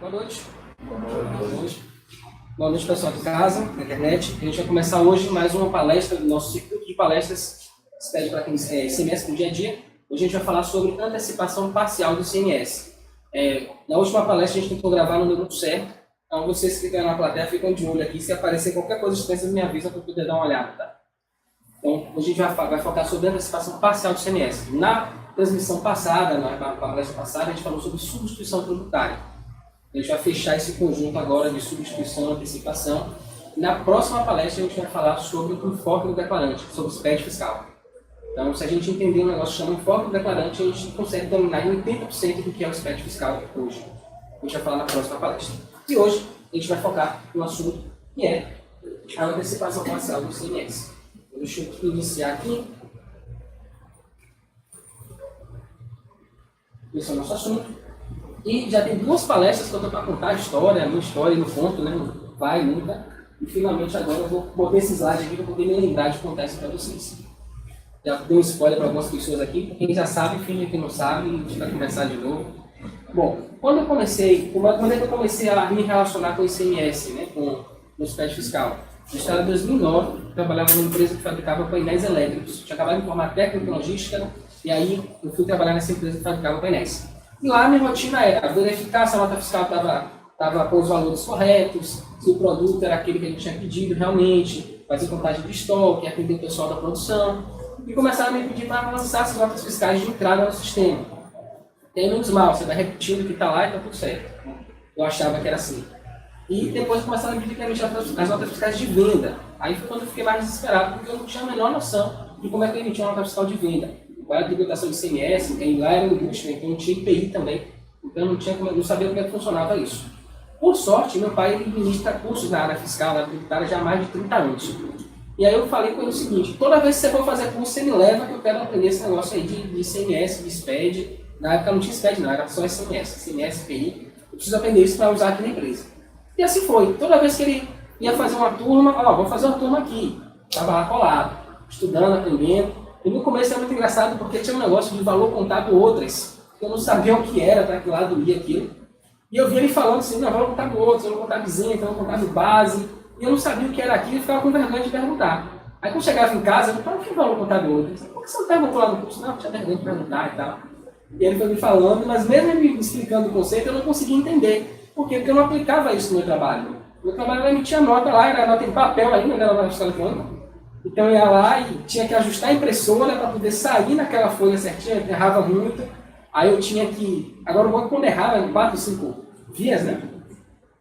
Boa noite. Boa noite. Boa noite, pessoal de casa, na internet. A gente vai começar hoje mais uma palestra do nosso circuito de palestras que se pede para quem ICMS no dia a dia. Hoje a gente vai falar sobre antecipação parcial do ICMS. Na última palestra a gente tentou gravar no minuto certo, então vocês que ficam na plateia ficam de olho aqui. Se aparecer qualquer coisa estranha, vocês me avisam para eu poder dar uma olhada, tá? Então, hoje a gente vai focar sobre antecipação parcial do ICMS. Na transmissão passada, na palestra passada, a gente falou sobre substituição tributária. A gente vai fechar esse conjunto agora de substituição e antecipação. Na próxima palestra a gente vai falar sobre o enfoque do declarante, sobre o SPED fiscal. Então, se a gente entender um negócio chamado enfoque do declarante, a gente consegue dominar em 80% do que é o SPED fiscal hoje. A gente vai falar na próxima palestra. E hoje a gente vai focar no assunto que é a antecipação parcial do ICMS. Deixa eu iniciar aqui. Esse é o nosso assunto. E já tem duas palestras que eu estou para contar a história, no conto, né? Vai, nunca. E finalmente agora eu vou botar esse slide aqui para poder me lembrar de contar isso para vocês. Já dei um spoiler para algumas pessoas aqui, quem já sabe, finge que não sabe, a gente vai começar de novo. Bom, quando é que eu comecei a me relacionar com o ICMS, né? Com o SPED fiscal? Na história de 2009, eu trabalhava numa empresa que fabricava painéis elétricos. Eu tinha acabado de formar técnico em logística, e aí eu fui trabalhar nessa empresa que fabricava painéis. E lá a minha rotina era verificar se a nota fiscal estava com os valores corretos, se o produto era aquele que a gente tinha pedido realmente, fazer contagem de estoque, atender o pessoal da produção, e começaram a me pedir para lançar as notas fiscais de entrada no sistema. Tem menos mal, você vai repetindo o que está lá e está tudo certo. Eu achava que era assim. E depois começaram a me pedir para emitir as notas fiscais de venda. Aí foi quando eu fiquei mais desesperado, porque eu não tinha a menor noção de como é que eu emitia uma nota fiscal de venda. Qual era a tributação de ICMS, quem lá era indústria, então não tinha IPI também. Então eu não sabia como é que funcionava isso. Por sorte, meu pai ele ministra cursos na área fiscal, na área tributária, já há mais de 30 anos. E aí eu falei com ele o seguinte: toda vez que você for fazer curso, você me leva, que eu quero aprender esse negócio aí de ICMS, de SPED. Na época não tinha SPED, não, era só ICMS, IPI. Eu preciso aprender isso para usar aqui na empresa. E assim foi. Toda vez que ele ia fazer uma turma, vou fazer uma turma aqui. Estava lá colado, estudando, aprendendo. E no começo era muito engraçado porque tinha um negócio de valor contábil outras. Eu não sabia o que era, para que lado ia aquilo. E eu via ele falando assim: não, valor contábil outros, valor contábil isento, valor contábil base. E eu não sabia o que era aquilo e ficava com vergonha de perguntar. Aí quando chegava em casa, eu falava: o que é valor contábil outros? Por que você não perguntou lá no curso? Não, tinha vergonha de perguntar e tal. E ele foi me falando, mas mesmo ele me explicando o conceito, eu não conseguia entender. Por quê? Porque eu não aplicava isso no meu trabalho. Meu trabalho era emitir a nota lá, era nota em papel ainda, não era nota eletrônica. Então eu ia lá e tinha que ajustar a impressora para poder sair naquela folha certinha, eu errava muito. Aí eu tinha que... Agora o banco quando errava em 4 ou 5 vias, né?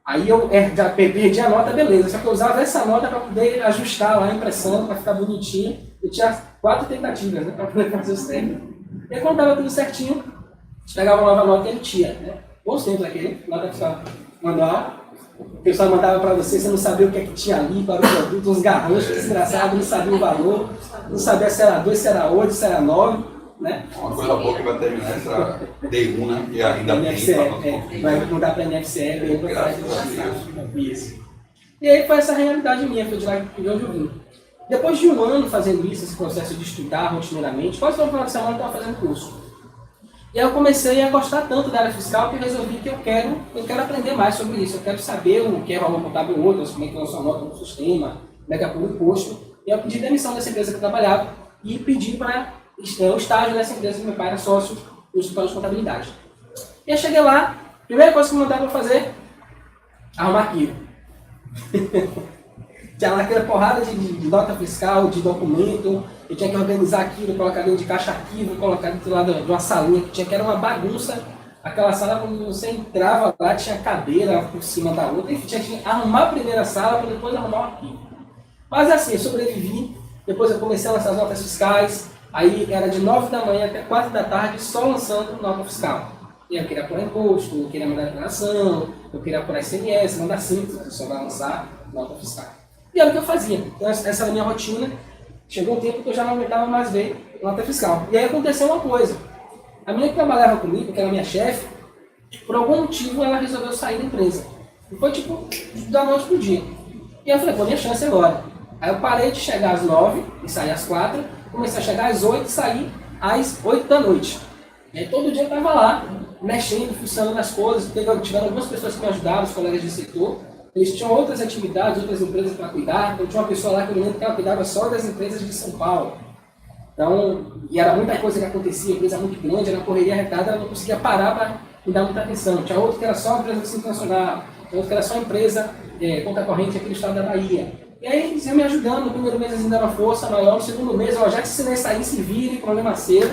Aí eu já perdi a nota, beleza. Só que eu usava essa nota para poder ajustar lá a impressão, para ficar bonitinho. Eu tinha 4 tentativas, né? Para poder fazer os técnicos. E aí quando estava tudo certinho, a gente pegava uma nova nota e emitia, né? Bons tempos aqui, nota fiscal manual. O pessoal mandava para você não sabia o que é que tinha ali para o produto, uns garranchos desgraçados, não sabia o valor, não sabia se era 2, se era 8, se era 9, né? Uma coisa boa que vai terminar essa D1, né? E ainda NFCE, vai mudar para NFCE, veio para isso. E aí foi essa realidade minha, foi de lá de onde eu vim. Depois de um ano fazendo isso, esse processo de estudar rotineiramente, quase todo final de semana eu estava fazendo curso. E aí eu comecei a gostar tanto da área fiscal que eu resolvi que eu quero aprender mais sobre isso. Eu quero saber o que é valor contábil outras, como é que lança a nota no sistema, como é que apura o imposto. E eu pedi demissão dessa empresa que eu trabalhava e pedi para o estágio dessa empresa que meu pai era sócio no escritório de contabilidade. E aí cheguei lá, a primeira coisa que me mandaram para fazer, arrumar arquivo. Tinha lá aquela porrada de nota fiscal, de documento, eu tinha que organizar aquilo, colocar dentro de caixa arquivo, colocar dentro lá de uma salinha que era uma bagunça. Aquela sala, quando você entrava lá, tinha cadeira por cima da outra, enfim, tinha que arrumar a primeira sala para depois arrumar o arquivo. Mas assim, eu sobrevivi, depois eu comecei a lançar as notas fiscais, aí era de 9 da manhã até 4 da tarde só lançando nota fiscal. E eu queria apurar imposto, eu queria mandar declaração, eu queria apurar ICMS, mandar simples, você só vai lançar nota fiscal. E era o que eu fazia. Então essa era a minha rotina. Chegou um tempo que eu já não aguentava mais ver nota fiscal. E aí aconteceu uma coisa. A menina que trabalhava comigo, que era minha chefe, por algum motivo ela resolveu sair da empresa. E foi tipo, da noite pro dia. E eu falei: minha chance agora. Aí eu parei de chegar às 9 e sair às 4. Comecei a chegar às 8 e sair às 8 da noite. E aí todo dia eu estava lá, mexendo, funcionando nas coisas. Tiveram algumas pessoas que me ajudaram, os colegas de setor. Eles tinham outras atividades, outras empresas para cuidar. Então, tinha uma pessoa lá que eu me lembro que ela cuidava só das empresas de São Paulo. Então, e era muita coisa que acontecia, empresa muito grande, era uma correria arretada, ela não conseguia parar para me dar muita atenção. Tinha outro que era só empresa internacional, outro que era só empresa conta corrente aqui no estado da Bahia. E aí eles iam me ajudando, no primeiro mês eles me deram uma força maior, no segundo mês eu já te ensinei a sair, se vire, problema seu.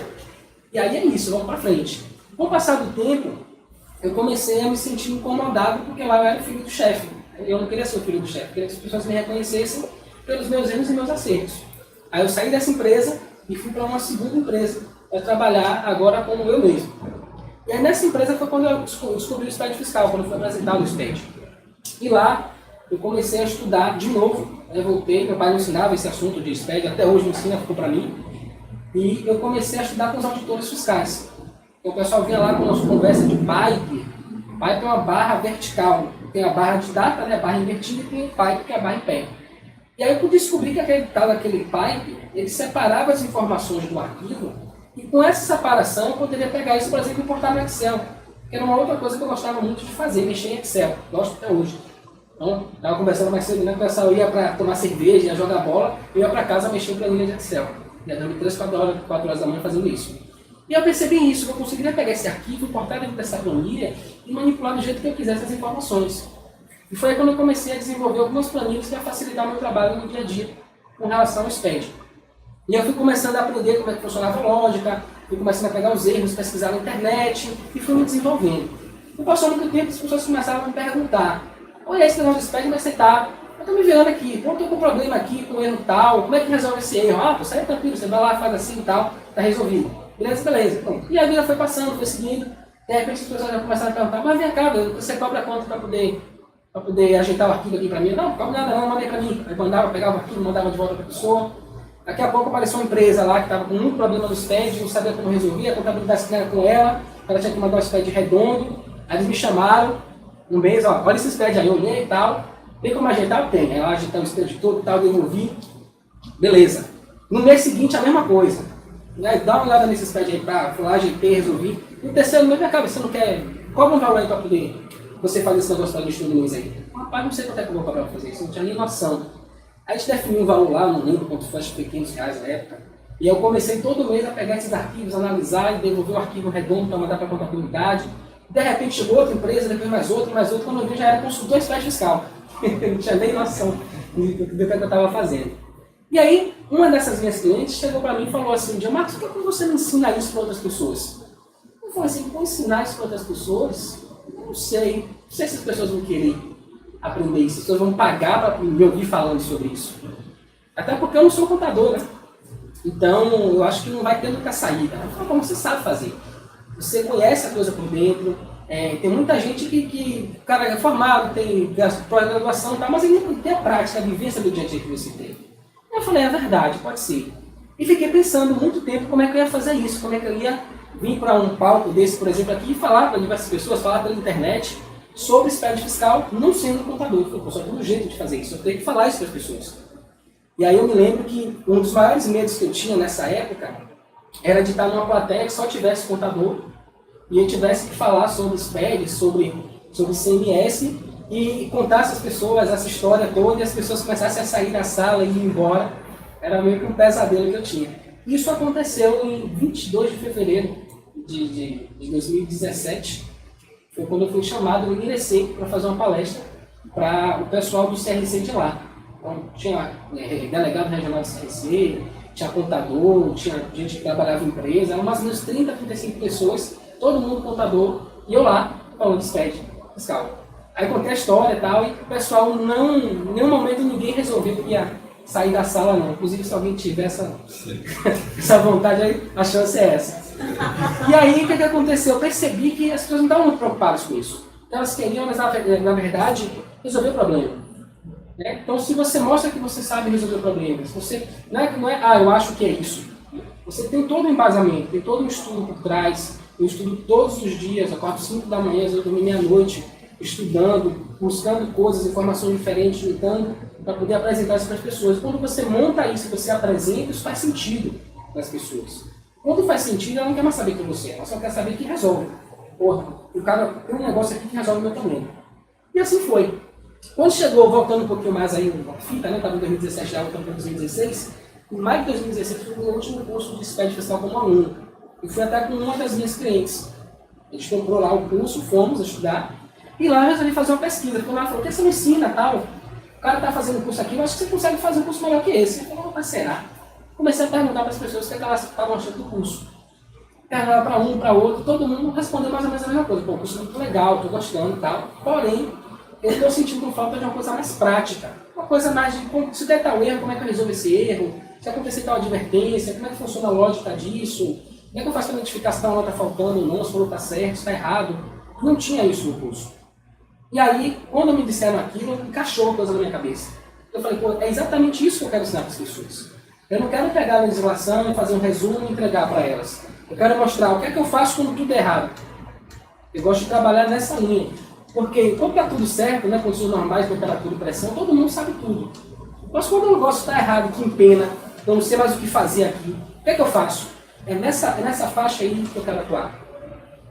E aí é isso, vamos para frente. Com o passar do tempo, eu comecei a me sentir incomodado, porque lá eu era o filho do chefe. Eu não queria ser o filho do chefe, eu queria que as pessoas me reconhecessem pelos meus erros e meus acertos. Aí eu saí dessa empresa e fui para uma segunda empresa, para trabalhar agora como eu mesmo. E aí nessa empresa foi quando eu descobri o SPED fiscal, quando eu fui apresentado o SPED. E lá eu comecei a estudar de novo, eu voltei, meu pai me ensinava esse assunto de SPED, até hoje me ensina, ficou para mim. E eu comecei a estudar com os auditores fiscais. Então, o pessoal vinha lá com a nossa conversa de pipe. Pipe é uma barra vertical, tem a barra de data, né, a barra invertida, e tem o pipe, que é a barra em pé. E aí eu descobri que aquele tal daquele pipe, ele separava as informações do arquivo, e com essa separação eu poderia pegar isso, por exemplo, e importar no Excel, que era uma outra coisa que eu gostava muito de fazer, mexer em Excel, gosto até hoje. Então, estava conversando mais cedo, né, o pessoal ia para tomar cerveja, ia jogar bola, eu ia para casa mexer em planilha de Excel. Ia dormir 3, 4 horas da manhã fazendo isso. E eu percebi isso, que eu conseguiria pegar esse arquivo, importar dentro dessa planilha e manipular do jeito que eu quisesse as informações. E foi aí quando eu comecei a desenvolver algumas planilhas para facilitar o meu trabalho no dia a dia com relação ao SPED. E eu fui começando a aprender como é que funcionava a lógica, fui começando a pegar os erros, pesquisar na internet e fui me desenvolvendo. E passou muito tempo, as pessoas começaram a me perguntar: olha, esse negócio do SPED, como é que você está? Eu estou me virando aqui, eu estou com um problema aqui, com um erro tal, como é que resolve esse erro? Ah, você é tranquilo, você vai lá, faz assim e tal, está resolvido. Beleza, beleza. Bom, e a vida foi passando, foi seguindo, de repente as pessoas já começaram a perguntar: mas vem cá, você cobra quanto para poder ajeitar o arquivo aqui para mim? Não cobra nada não, mandei para mim. Aí mandava, pegava o arquivo, mandava de volta para a pessoa. Daqui a pouco apareceu uma empresa lá que estava com muito problema no SPED, não sabia como resolver, a contabilidade que era com ela tinha que mandar o SPED redondo. Aí eles me chamaram, um mês, ó, olha esse SPED aí, eu olhei e tal. Tem como ajeitar? Tem. Aí eu ajeitei o SPED todo e tal, devolvi. Beleza. No mês seguinte, a mesma coisa. Aí, dá uma olhada nesse SPED aí, fui lá, ajeitei, resolvi. No terceiro mês, minha cabeça, você não quer... Cobra um valor aí para poder você fazer esse negócio para gente no mês aí. Rapaz, não sei quanto é que eu vou cobrar para fazer isso, não tinha nem noção. Aí a gente definiu um valor lá, não lembro quanto foi, acho que foi R$500 na época. E eu comecei todo mês a pegar esses arquivos, analisar e devolver o arquivo redondo para mandar para a contabilidade. De repente chegou outra empresa, depois mais outra, quando eu vi já era consultor SPED fiscal. Eu não tinha nem noção do que eu estava fazendo. E aí, uma dessas minhas clientes chegou para mim e falou assim: Marcos, por que você não ensina isso para outras pessoas? Eu falei assim: vou ensinar isso para outras pessoas? Eu não sei se as pessoas vão querer aprender isso, se as pessoas vão pagar para me ouvir falando sobre isso. Até porque eu não sou contador, né? Então, eu acho que não vai ter muita saída. Eu falei: como você sabe fazer? Você conhece a coisa por dentro. Tem muita gente que o cara é formado, tem pós-graduação e tal, mas ele não tem a prática, a vivência do dia a dia que você tem. Eu falei: é verdade, pode ser. E fiquei pensando muito tempo como é que eu ia fazer isso, como é que eu ia vir para um palco desse, por exemplo, aqui e falar para diversas pessoas, falar pela internet sobre SPED fiscal, não sendo contador. Eu falei: só tem um jeito de fazer isso, eu tenho que falar isso para as pessoas. E aí eu me lembro que um dos maiores medos que eu tinha nessa época era de estar numa plateia que só tivesse contador e eu tivesse que falar sobre SPED, sobre CMS e contar essas pessoas, essa história toda, e as pessoas começassem a sair da sala e ir embora. Era meio que um pesadelo que eu tinha. Isso aconteceu em 22 de fevereiro de 2017. Foi quando eu fui chamado no INEC para fazer uma palestra para o pessoal do CRC de lá. Então, tinha delegado regional do CRC, tinha contador, tinha gente que trabalhava em empresa, eram mais ou menos 30, 35 pessoas, todo mundo contador, e eu lá falando de SPED fiscal. Aí contei a história e tal, e o pessoal não, em nenhum momento ninguém resolveu que ia sair da sala não. Inclusive, se alguém tiver essa vontade aí, a chance é essa. E aí, o que aconteceu? Eu percebi que as pessoas não estavam muito preocupadas com isso. Elas queriam, mas na verdade, resolver o problema. Então, se você mostra que você sabe resolver problemas, você não é, eu acho que é isso. Você tem todo um embasamento, tem todo um estudo por trás. Eu estudo todos os dias, às 4, 5 da manhã, eu dormi meia-noite, estudando, buscando coisas, informações diferentes, juntando, para poder apresentar isso para as pessoas. Quando você monta isso, você apresenta, isso faz sentido para as pessoas. Quando faz sentido, ela não quer mais saber quem você é, ela só quer saber que resolve. porra, o cara tem um negócio aqui que resolve o meu problema. E assim foi. Quando chegou, voltando um pouquinho mais aí, a fita, né, estava em 2017, já voltando para 2016, em maio de 2016 foi o meu último curso de SPED fiscal como aluno. E fui até com uma das minhas clientes. A gente comprou lá o curso, fomos estudar, e lá eu resolvi fazer uma pesquisa. Porque ela falou, o que você me ensina, tal? O cara está fazendo um curso aqui, eu acho que você consegue fazer um curso melhor que esse. Eu falei, mas será? Comecei a perguntar para as pessoas o que elas estavam achando do curso. Perguntava para um, para outro, todo mundo respondeu mais ou menos a mesma coisa. Pô, o curso é muito legal, estou gostando e tal. Porém, eu estou sentindo falta de uma coisa mais prática. Uma coisa mais de, se der tal erro, como é que eu resolvo esse erro? Se acontecer tal advertência, como é que funciona a lógica disso? Como é que eu faço para identificar se está faltando ou não, se o está certo, se está errado? Não tinha isso no curso. E aí, quando me disseram aquilo, encaixou a coisa na minha cabeça. Eu falei, pô, é exatamente isso que eu quero ensinar para as pessoas. Eu não quero pegar a legislação e fazer um resumo e entregar para elas. Eu quero mostrar o que é que eu faço quando tudo é errado. Eu gosto de trabalhar nessa linha. Porque quando está tudo certo, né, condições normais, temperatura e pressão, todo mundo sabe tudo. Mas quando o negócio está errado, que empena, eu não sei mais o que fazer aqui, o que é que eu faço? É nessa faixa aí que eu quero atuar.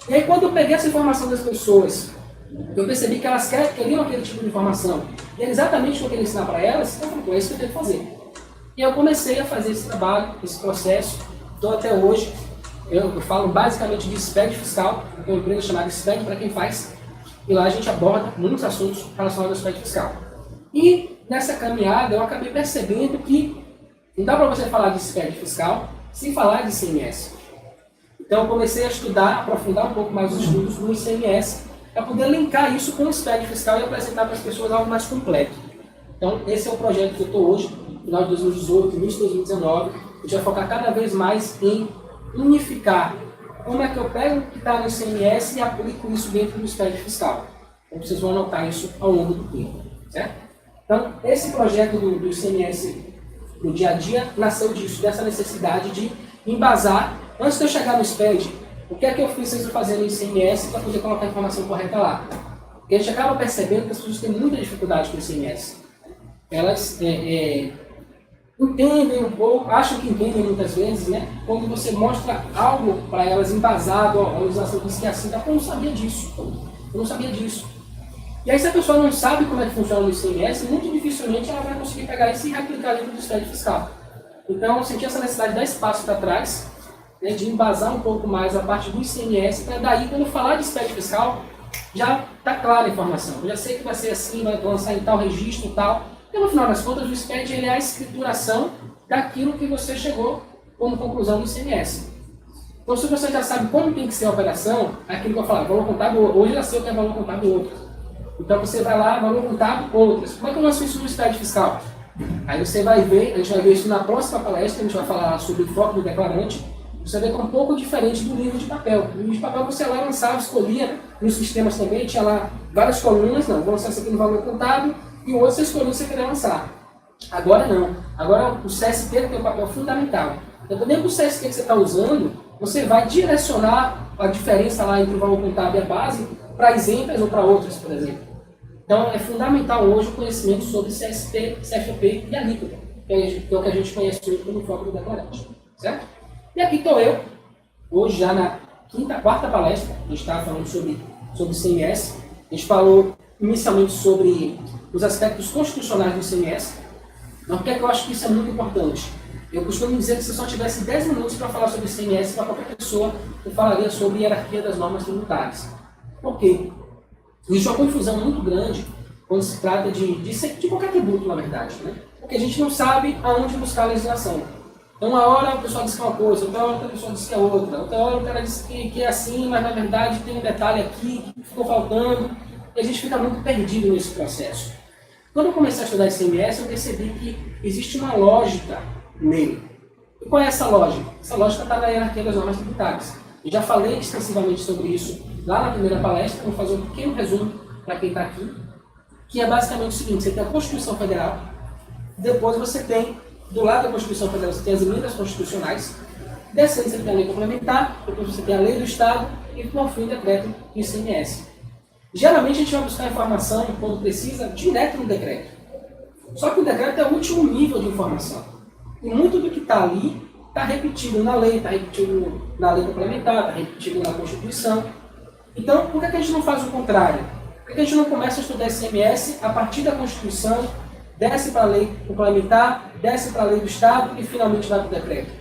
E aí quando eu peguei essa informação das pessoas, eu percebi que elas queriam aquele tipo de informação, e era exatamente o que eu queria ensinar para elas, eu falei, pô, é isso que eu tenho que fazer. E eu comecei a fazer esse trabalho, esse processo, estou até hoje, eu falo basicamente de SPED fiscal, tem uma empresa chamada SPED para quem faz, e lá a gente aborda muitos assuntos relacionados ao SPED fiscal. E nessa caminhada eu acabei percebendo que não dá para você falar de SPED fiscal sem falar de ICMS. Então eu comecei a estudar, aprofundar um pouco mais os estudos do ICMS, para poder linkar isso com o SPED fiscal e apresentar para as pessoas algo mais completo. Então esse é o projeto que eu estou hoje, final de 2018, início de 2019, a gente vai focar cada vez mais em unificar como é que eu pego o que está no ICMS e aplico isso dentro do SPED fiscal. Então vocês vão anotar isso ao longo do tempo, certo? Então esse projeto do ICMS no dia a dia nasceu disso, dessa necessidade de embasar, antes de eu chegar no SPED, o que é que eu preciso fazer no ICMS para poder colocar a informação correta lá. Porque a gente acaba percebendo que as pessoas têm muita dificuldade com o ICMS. Elas entendem um pouco, acham que entendem muitas vezes, né? Quando você mostra algo para elas embasado, a legislação diz que é assim, eu não sabia disso. Eu não sabia disso. E aí se a pessoa não sabe como é que funciona o ICMS, muito dificilmente ela vai conseguir pegar isso e replicar dentro do SPED fiscal. Então eu senti essa necessidade de dar espaço para trás, né, de embasar um pouco mais a parte do ICMS, para daí quando eu falar de SPED fiscal, já está clara a informação. Eu já sei que vai ser assim, vai lançar em tal registro e tal. E no final das contas, o SPED ele é a escrituração daquilo que você chegou como conclusão do ICMS. Então, se você já sabe como tem que ser a operação, é aquilo que eu falo, valor contábil, hoje eu já sei o que é valor contábil outro. Então, você vai lá, valor contábil outras. Como é que eu lanço isso no SPED fiscal? Aí você vai ver, a gente vai ver isso na próxima palestra, a gente vai falar sobre o foco do declarante. Você vê que é um pouco diferente do livro de papel. No livro de papel você lá lançava, escolhia, nos sistemas também, tinha lá várias colunas, não, vou lançar isso aqui no valor contábil, e o outro você escolheu o que você queria lançar. Agora não. Agora o CST tem um papel fundamental. Dependendo do CST que você está usando, você vai direcionar a diferença lá entre o valor contábil e a base para exemplos ou para outras, por exemplo. Então é fundamental hoje o conhecimento sobre CST, CFP e alíquota, que é o que a gente conhece hoje como foco do declarante. Certo? E aqui estou eu, hoje já na quarta palestra, a gente estava falando sobre ICMS. A gente falou inicialmente sobre os aspectos constitucionais do ICMS. Mas por que é que eu acho que isso é muito importante? Eu costumo dizer que se eu só tivesse 10 minutos para falar sobre ICMS, para qualquer pessoa, eu falaria sobre a hierarquia das normas tributárias. Por quê? Existe uma confusão muito grande quando se trata de qualquer tributo, na verdade. Né? Porque a gente não sabe aonde buscar a legislação. Então, uma hora o pessoal diz que é uma coisa, outra hora o pessoal diz que é outra, outra hora o cara diz que é assim, mas na verdade tem um detalhe aqui que ficou faltando, e a gente fica muito perdido nesse processo. Quando eu comecei a estudar ICMS, eu percebi que existe uma lógica nele. E qual é essa lógica? Essa lógica está na hierarquia das normas tributárias. Eu já falei extensivamente sobre isso lá na primeira palestra, vou fazer um pequeno resumo para quem está aqui, que é basicamente o seguinte: você tem a Constituição Federal, depois você tem, do lado da Constituição Federal, você tem as emendas constitucionais, descendo você tem a lei complementar, depois você tem a lei do Estado e, por fim, o decreto do ICMS. Geralmente a gente vai buscar informação, quando precisa, direto no decreto. Só que o decreto é o último nível de informação. E muito do que está ali está repetido na lei, está repetido na lei complementar, está repetido na Constituição. Então, por que a gente não faz o contrário? Por que a gente não começa a estudar ICMS a partir da Constituição, desce para a lei complementar, desce para a lei do Estado e finalmente vai para o decreto?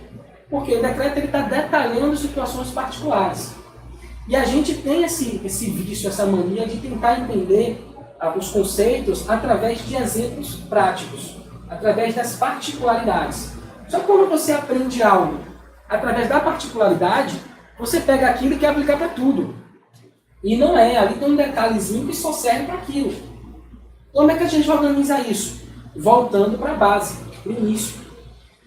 Porque o decreto está detalhando situações particulares. E a gente tem esse vício, essa mania de tentar entender os conceitos através de exemplos práticos, através das particularidades. Só que quando você aprende algo através da particularidade, você pega aquilo e quer aplicar para tudo. E não é, ali tem um detalhezinho que só serve para aquilo. Como é que a gente organiza isso? Voltando para a base, para o início.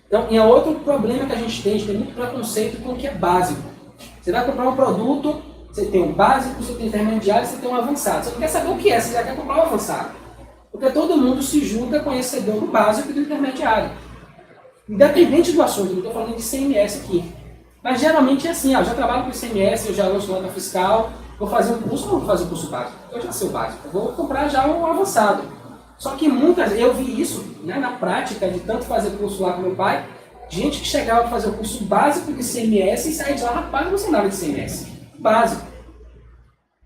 Então, é outro problema que a gente tem muito preconceito com o que é básico. Você vai comprar um produto, você tem um básico, você tem um intermediário, você tem um avançado. Você não quer saber o que é, você já quer comprar um avançado. Porque todo mundo se julga conhecedor do básico e do intermediário. Independente do assunto, não estou falando de ICMS aqui. Mas geralmente é assim, eu já trabalho com ICMS, eu já lanço nota fiscal, vou fazer um curso, não vou fazer um curso básico, eu já sei o básico, eu vou comprar já um avançado. Só que eu vi isso, né, na prática, de tanto fazer curso lá com meu pai, gente que chegava para fazer o curso básico de ICMS e saía de lá, rapaz, não sei nada de ICMS. Básico.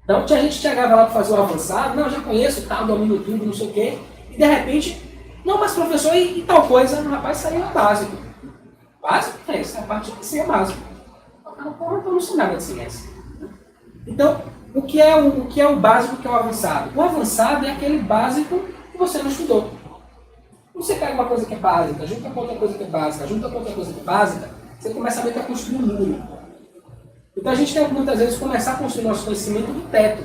Então tinha gente que chegava lá para fazer o avançado, não, já conheço, tal, domino tudo, não sei o quê, e de repente, não, mas professor, e tal coisa, o rapaz saía básico. Básico? É, essa parte tem que ser básico. Eu não sei nada de ICMS. Então, o que é o básico, o que é o avançado? O avançado é aquele básico que você não estudou. Você pega uma coisa que é básica, junta com outra coisa que é básica, junta com outra coisa que é básica, você começa a ver que é construir um muro. Então a gente tem que muitas vezes começar a construir nosso conhecimento do teto.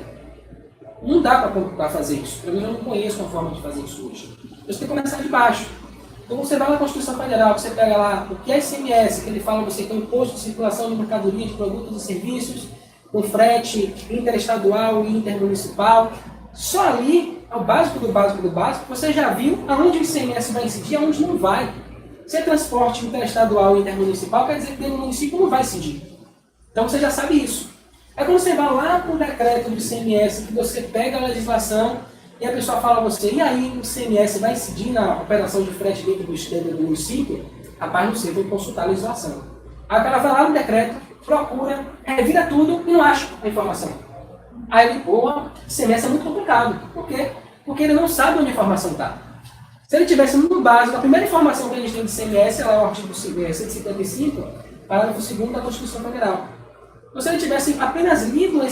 Não dá para fazer isso. Pelo menos eu não conheço uma forma de fazer isso hoje. Você tem que começar de baixo. Então você vai na Constituição Federal, você pega lá o que é ICMS, que ele fala você tem imposto de circulação de mercadoria, de produtos e serviços, com frete interestadual e intermunicipal. Só ali, ao básico do básico do básico, você já viu aonde o ICMS vai incidir e aonde não vai. Se é transporte interestadual e intermunicipal, quer dizer que dentro do município não vai incidir. Então você já sabe isso. É quando você vai lá para o decreto do ICMS, que você pega a legislação e a pessoa fala a você, e aí o ICMS vai incidir na operação de frete dentro do município? Rapaz, não sei, vou consultar a legislação. Aí o cara vai lá no decreto, procura, revira tudo e não acha a informação. Aí ele, porra, ICMS é muito complicado. Por quê? Porque ele não sabe onde a informação está. Se ele tivesse no básico, a primeira informação que a gente tem de ICMS é lá o artigo 155, parágrafo 2º da Constituição Federal. Então, se ele tivesse apenas lido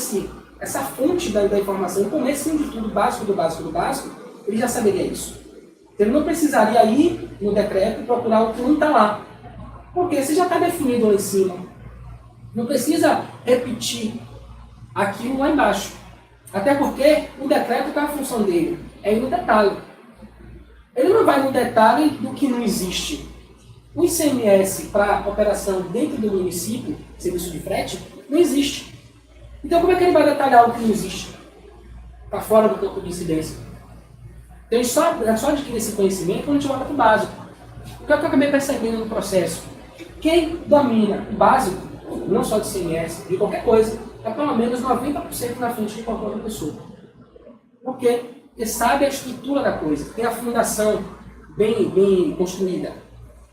essa fonte da informação, o começo de tudo, básico do básico do básico, ele já saberia isso. Ele não precisaria ir no decreto e procurar o que não está lá. Porque se já está definido lá em cima, não precisa repetir aquilo lá embaixo. Até porque o decreto, qual é a função dele? É ir no detalhe. Ele não vai no detalhe do que não existe. O ICMS para operação dentro do município, serviço de frete, não existe. Então como é que ele vai detalhar o que não existe? Está fora do campo de incidência. Então só adquirir esse conhecimento quando a gente volta para o básico. O que eu acabei percebendo no processo? Quem domina o básico, não só de ICMS, de qualquer coisa, é pelo menos 90% na frente de qualquer outra pessoa. Por quê? Porque sabe a estrutura da coisa, tem a fundação bem construída.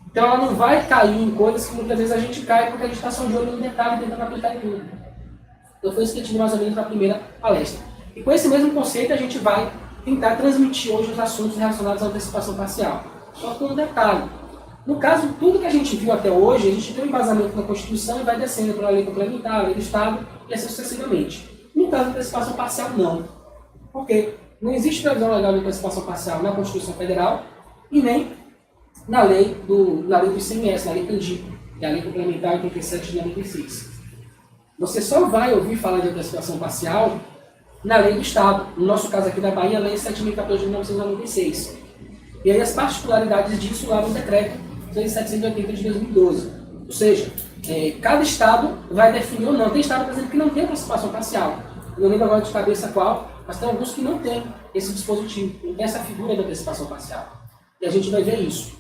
Então ela não vai cair em coisas que muitas vezes a gente cai porque a gente está só de olho no detalhe tentando aplicar em tudo. Então foi isso que eu tive mais ou menos na primeira palestra. E com esse mesmo conceito a gente vai tentar transmitir hoje os assuntos relacionados à antecipação parcial. Só com um detalhe. No caso, tudo que a gente viu até hoje, a gente tem um embasamento na Constituição e vai descendo para a lei complementar, a lei do Estado e assim sucessivamente. No caso da antecipação parcial, não. Por quê? Não existe previsão legal de antecipação parcial na Constituição Federal e nem na lei do ICMS, na lei Candido, que é a lei complementar 87 de 96. Você só vai ouvir falar de antecipação parcial na lei do Estado. No nosso caso aqui da Bahia, a lei 7.014 de 1996. E aí as particularidades disso lá no decreto 780 de 2012. Ou seja, cada Estado vai definir ou não. Tem Estado, por exemplo, que não tem antecipação parcial. Eu não lembro agora de cabeça qual, mas tem alguns que não tem esse dispositivo, não tem essa figura de antecipação parcial. E a gente vai ver isso.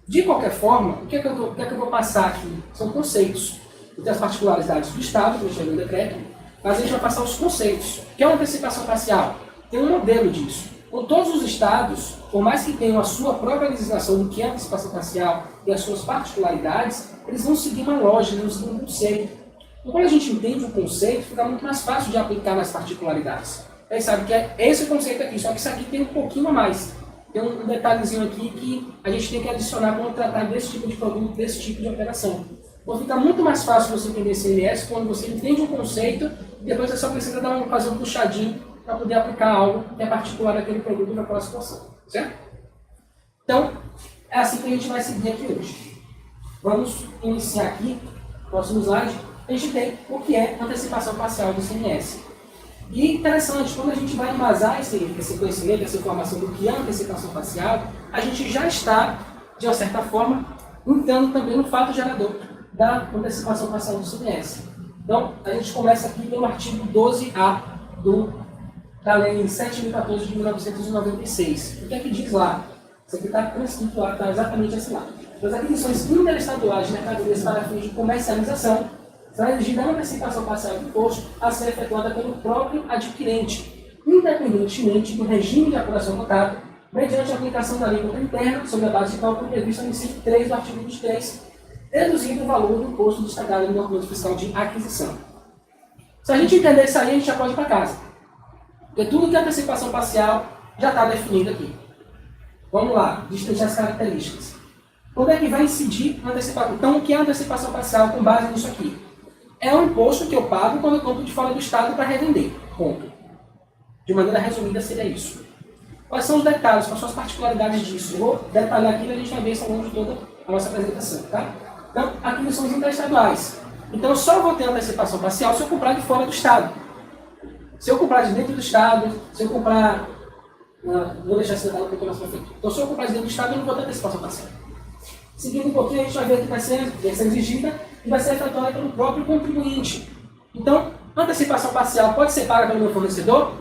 De qualquer forma, o que é que eu vou passar aqui? São conceitos. Tem as particularidades do Estado, que eu chamo no decreto, mas a gente vai passar os conceitos. O que é uma antecipação parcial? Tem um modelo disso. Com todos os Estados, por mais que tenham a sua própria legislação do que é antecipação parcial e as suas particularidades, eles vão seguir uma lógica, eles vão seguir um conceito. Então, quando a gente entende o conceito, fica muito mais fácil de aplicar nas particularidades. A gente sabe que é esse o conceito aqui, só que isso aqui tem um pouquinho a mais. Tem um detalhezinho aqui que a gente tem que adicionar quando tratar desse tipo de produto, desse tipo de operação. Então fica muito mais fácil você entender CMS quando você entende um conceito e depois você só precisa fazer um puxadinho para poder aplicar algo que é particular daquele produto naquela situação. Certo? Então, é assim que a gente vai seguir aqui hoje. Vamos iniciar aqui, próximo slide, a gente tem o que é antecipação parcial do CMS. E interessante, quando a gente vai embasar esse conhecimento, essa informação do que é antecipação parcial, a gente já está, de uma certa forma, entrando também no fato gerador da antecipação parcial do CMS. Então, a gente começa aqui pelo artigo 12A da Lei 7.014 de 1996. O que é que diz lá? Isso aqui está transcrito lá, está exatamente assim lá. As aquisições interestaduais de mercadorias para fins de comercialização será exigida a antecipação parcial do imposto a ser efetuada pelo próprio adquirente, independentemente do regime de apuração contábil, mediante a aplicação da alíquota interna sobre a base de cálculo prevista no inciso 3 do artigo 23, deduzindo o valor do imposto destacado no documento fiscal de aquisição. Se a gente entender isso aí, a gente já pode ir para casa. Porque tudo que é antecipação parcial já está definido aqui. Vamos lá, destrinchar as características. Quando é que vai incidir a antecipação? Então, o que é antecipação parcial com base nisso aqui? É um imposto que eu pago quando eu compro de fora do Estado para revender. Ponto. De maneira resumida, seria isso. Quais são os detalhes, quais são as particularidades disso? Eu vou detalhar aqui e a gente vai ver isso ao longo de toda a nossa apresentação. Tá? Então, aquisições interestaduais. Então, eu só vou ter antecipação parcial se eu comprar de fora do Estado. Se eu comprar de dentro do Estado, se eu comprar... vou deixar esse detalhe para o nosso frente. Então, se eu comprar de dentro do Estado, eu não vou ter antecipação parcial. Seguindo um pouquinho, a gente vai ver que vai ser exigida e vai ser efetuada pelo próprio contribuinte. Então, antecipação parcial pode ser paga pelo meu fornecedor?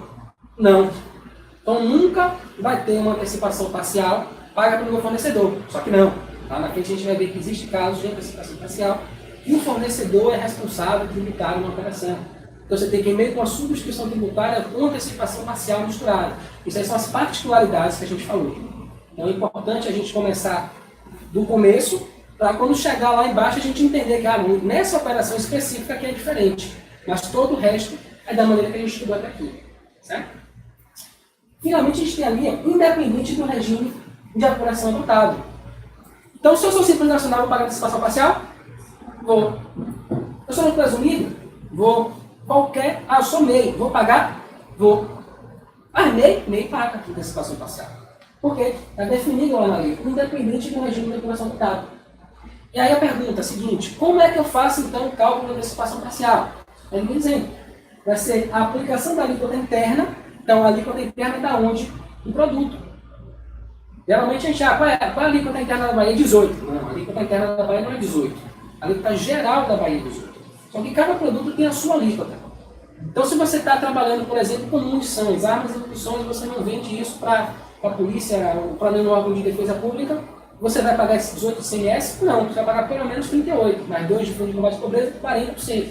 Não. Então, nunca vai ter uma antecipação parcial paga pelo meu fornecedor. Só que não. Lá na frente a gente vai ver que existe casos de antecipação parcial e o fornecedor é responsável por tributar uma operação. Então, você tem que ir meio com a substituição tributária com antecipação parcial misturada. Isso aí são as particularidades que a gente falou. Então, é importante a gente começar do começo, para quando chegar lá embaixo a gente entender que nessa operação específica aqui é diferente, mas todo o resto é da maneira que a gente estudou até aqui. Certo? Finalmente a gente tem a linha independente do regime de apuração adotado. Então, se eu sou simples nacional, vou pagar antecipação parcial? Vou. Eu sou no presumido? Vou. Qualquer... eu sou MEI, vou pagar? Vou. Mas MEI paga aqui antecipação parcial. Por quê? Está definido lá na lei, independente do regime de apuração adotado. E aí a pergunta é a seguinte, como é que eu faço então o cálculo da antecipação parcial? Ele me dizendo, vai ser a aplicação da alíquota interna. Então a alíquota interna está onde? No produto. Geralmente a gente qual é a alíquota interna da Bahia? 18. Não, a alíquota interna da Bahia não é 18. A alíquota geral da Bahia é 18. Só que cada produto tem a sua alíquota. Então se você está trabalhando, por exemplo, com munições, armas e munições, você não vende isso para a polícia ou para nenhum órgão de defesa pública, você vai pagar esses 18 ICMS? Não, você vai pagar pelo menos 38, mais 2 de fundo de combate à pobreza, 40%.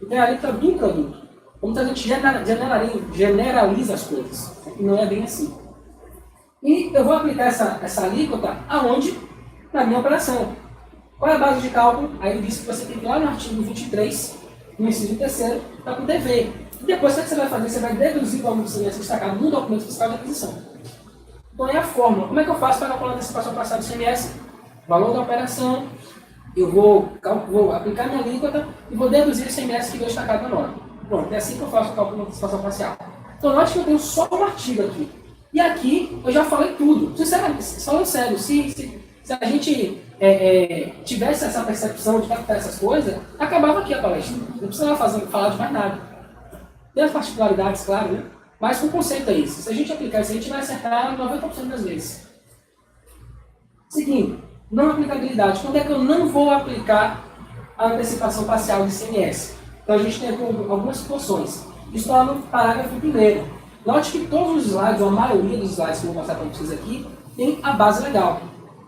Então é a alíquota do produto. Como a gente generaliza as coisas, não é bem assim. E eu vou aplicar essa alíquota aonde? Na minha operação. Qual é a base de cálculo? Aí ele disse que você tem que ir lá no artigo 23, no inciso 3º, para poder ver. E depois, o que você vai fazer? Você vai deduzir o valor do ICMS destacado no documento fiscal de aquisição. Então é a fórmula. Como é que eu faço para calcular a antecipação parcial do ICMS? Valor da operação, eu vou aplicar minha alíquota e vou deduzir o ICMS que deu destacado na norma. Pronto, é assim que eu faço o cálculo da antecipação parcial. Então note que eu tenho só um artigo aqui. E aqui eu já falei tudo. Sinceramente, falando sério, se a gente tivesse essa percepção de captar essas coisas, acabava aqui a palestra. Não precisava falar de mais nada. Tem as particularidades, claro, né? Mas o conceito é esse. Se a gente aplicar isso, a gente vai acertar 90% das vezes. Seguindo, não aplicabilidade. Quando é que eu não vou aplicar a antecipação parcial do ICMS? Então a gente tem algumas situações. Isso está no parágrafo 1º. Note que todos os slides, ou a maioria dos slides que eu vou passar para vocês aqui, tem a base legal.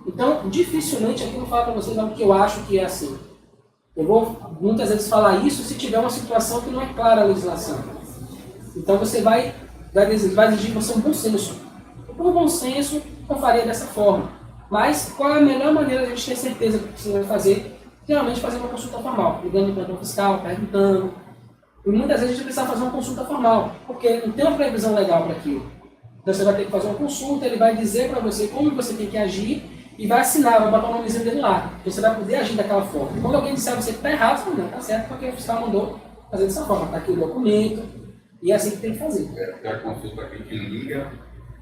Então, dificilmente aqui eu vou falar para vocês algo que eu acho que é assim. Eu vou muitas vezes falar isso se tiver uma situação que não é clara a legislação. Então você vai exigir você um bom senso. Por bom senso, eu faria dessa forma. Mas qual é a melhor maneira de a gente ter certeza do que você vai fazer geralmente fazer uma consulta formal, ligando no plantão fiscal, perguntando. E muitas vezes a gente precisa fazer uma consulta formal, porque não tem uma previsão legal para aquilo. Então você vai ter que fazer uma consulta, ele vai dizer para você como você tem que agir e vai assinar, vai botar o nomezinho dele lá. Você vai poder agir daquela forma. E quando alguém disser você que está errado, você fala, não, está certo, porque o fiscal mandou fazer dessa forma. Está aqui o documento, e é assim que tem que fazer. A consulta para quem liga,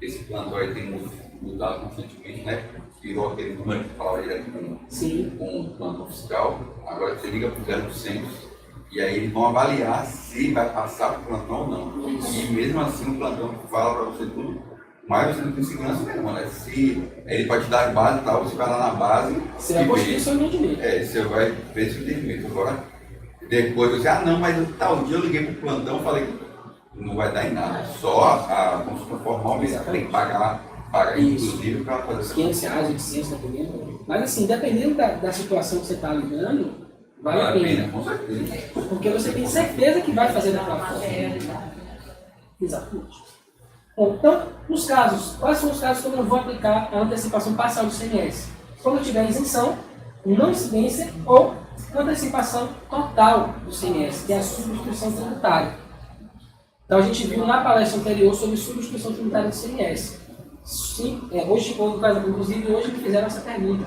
esse plantão aí tem mudado constantemente, né? Virou aquele número que falava direto com o plantão fiscal, agora você liga para o 0800. E aí eles vão avaliar se vai passar para o plantão ou não. E mesmo assim o plantão fala para você tudo, mas você não tem segurança nenhuma, né? Se ele pode te dar as bases e tal, você vai lá na base. Você vai construir seu entendimento. Você vai ver seu entendimento. Agora, depois você, não, mas tal dia eu liguei para o plantão e falei, não vai dar em nada. Só a consulta formal mesmo, tem que pagar inclusive para fazer essa R$500, R$800, dependendo. Mas assim, dependendo da situação que você está ligando, vale a pena. Com certeza. Porque você tem certeza que vai fazer daquela forma. Exatamente. Bom, então, nos casos, quais são os casos que eu não vou aplicar a antecipação parcial do ICMS? Quando eu tiver isenção, não incidência ou antecipação total do ICMS, que é a substituição tributária. Então a gente viu na palestra anterior sobre substituição tributária do ICMS. Sim, hoje, inclusive hoje me fizeram essa pergunta.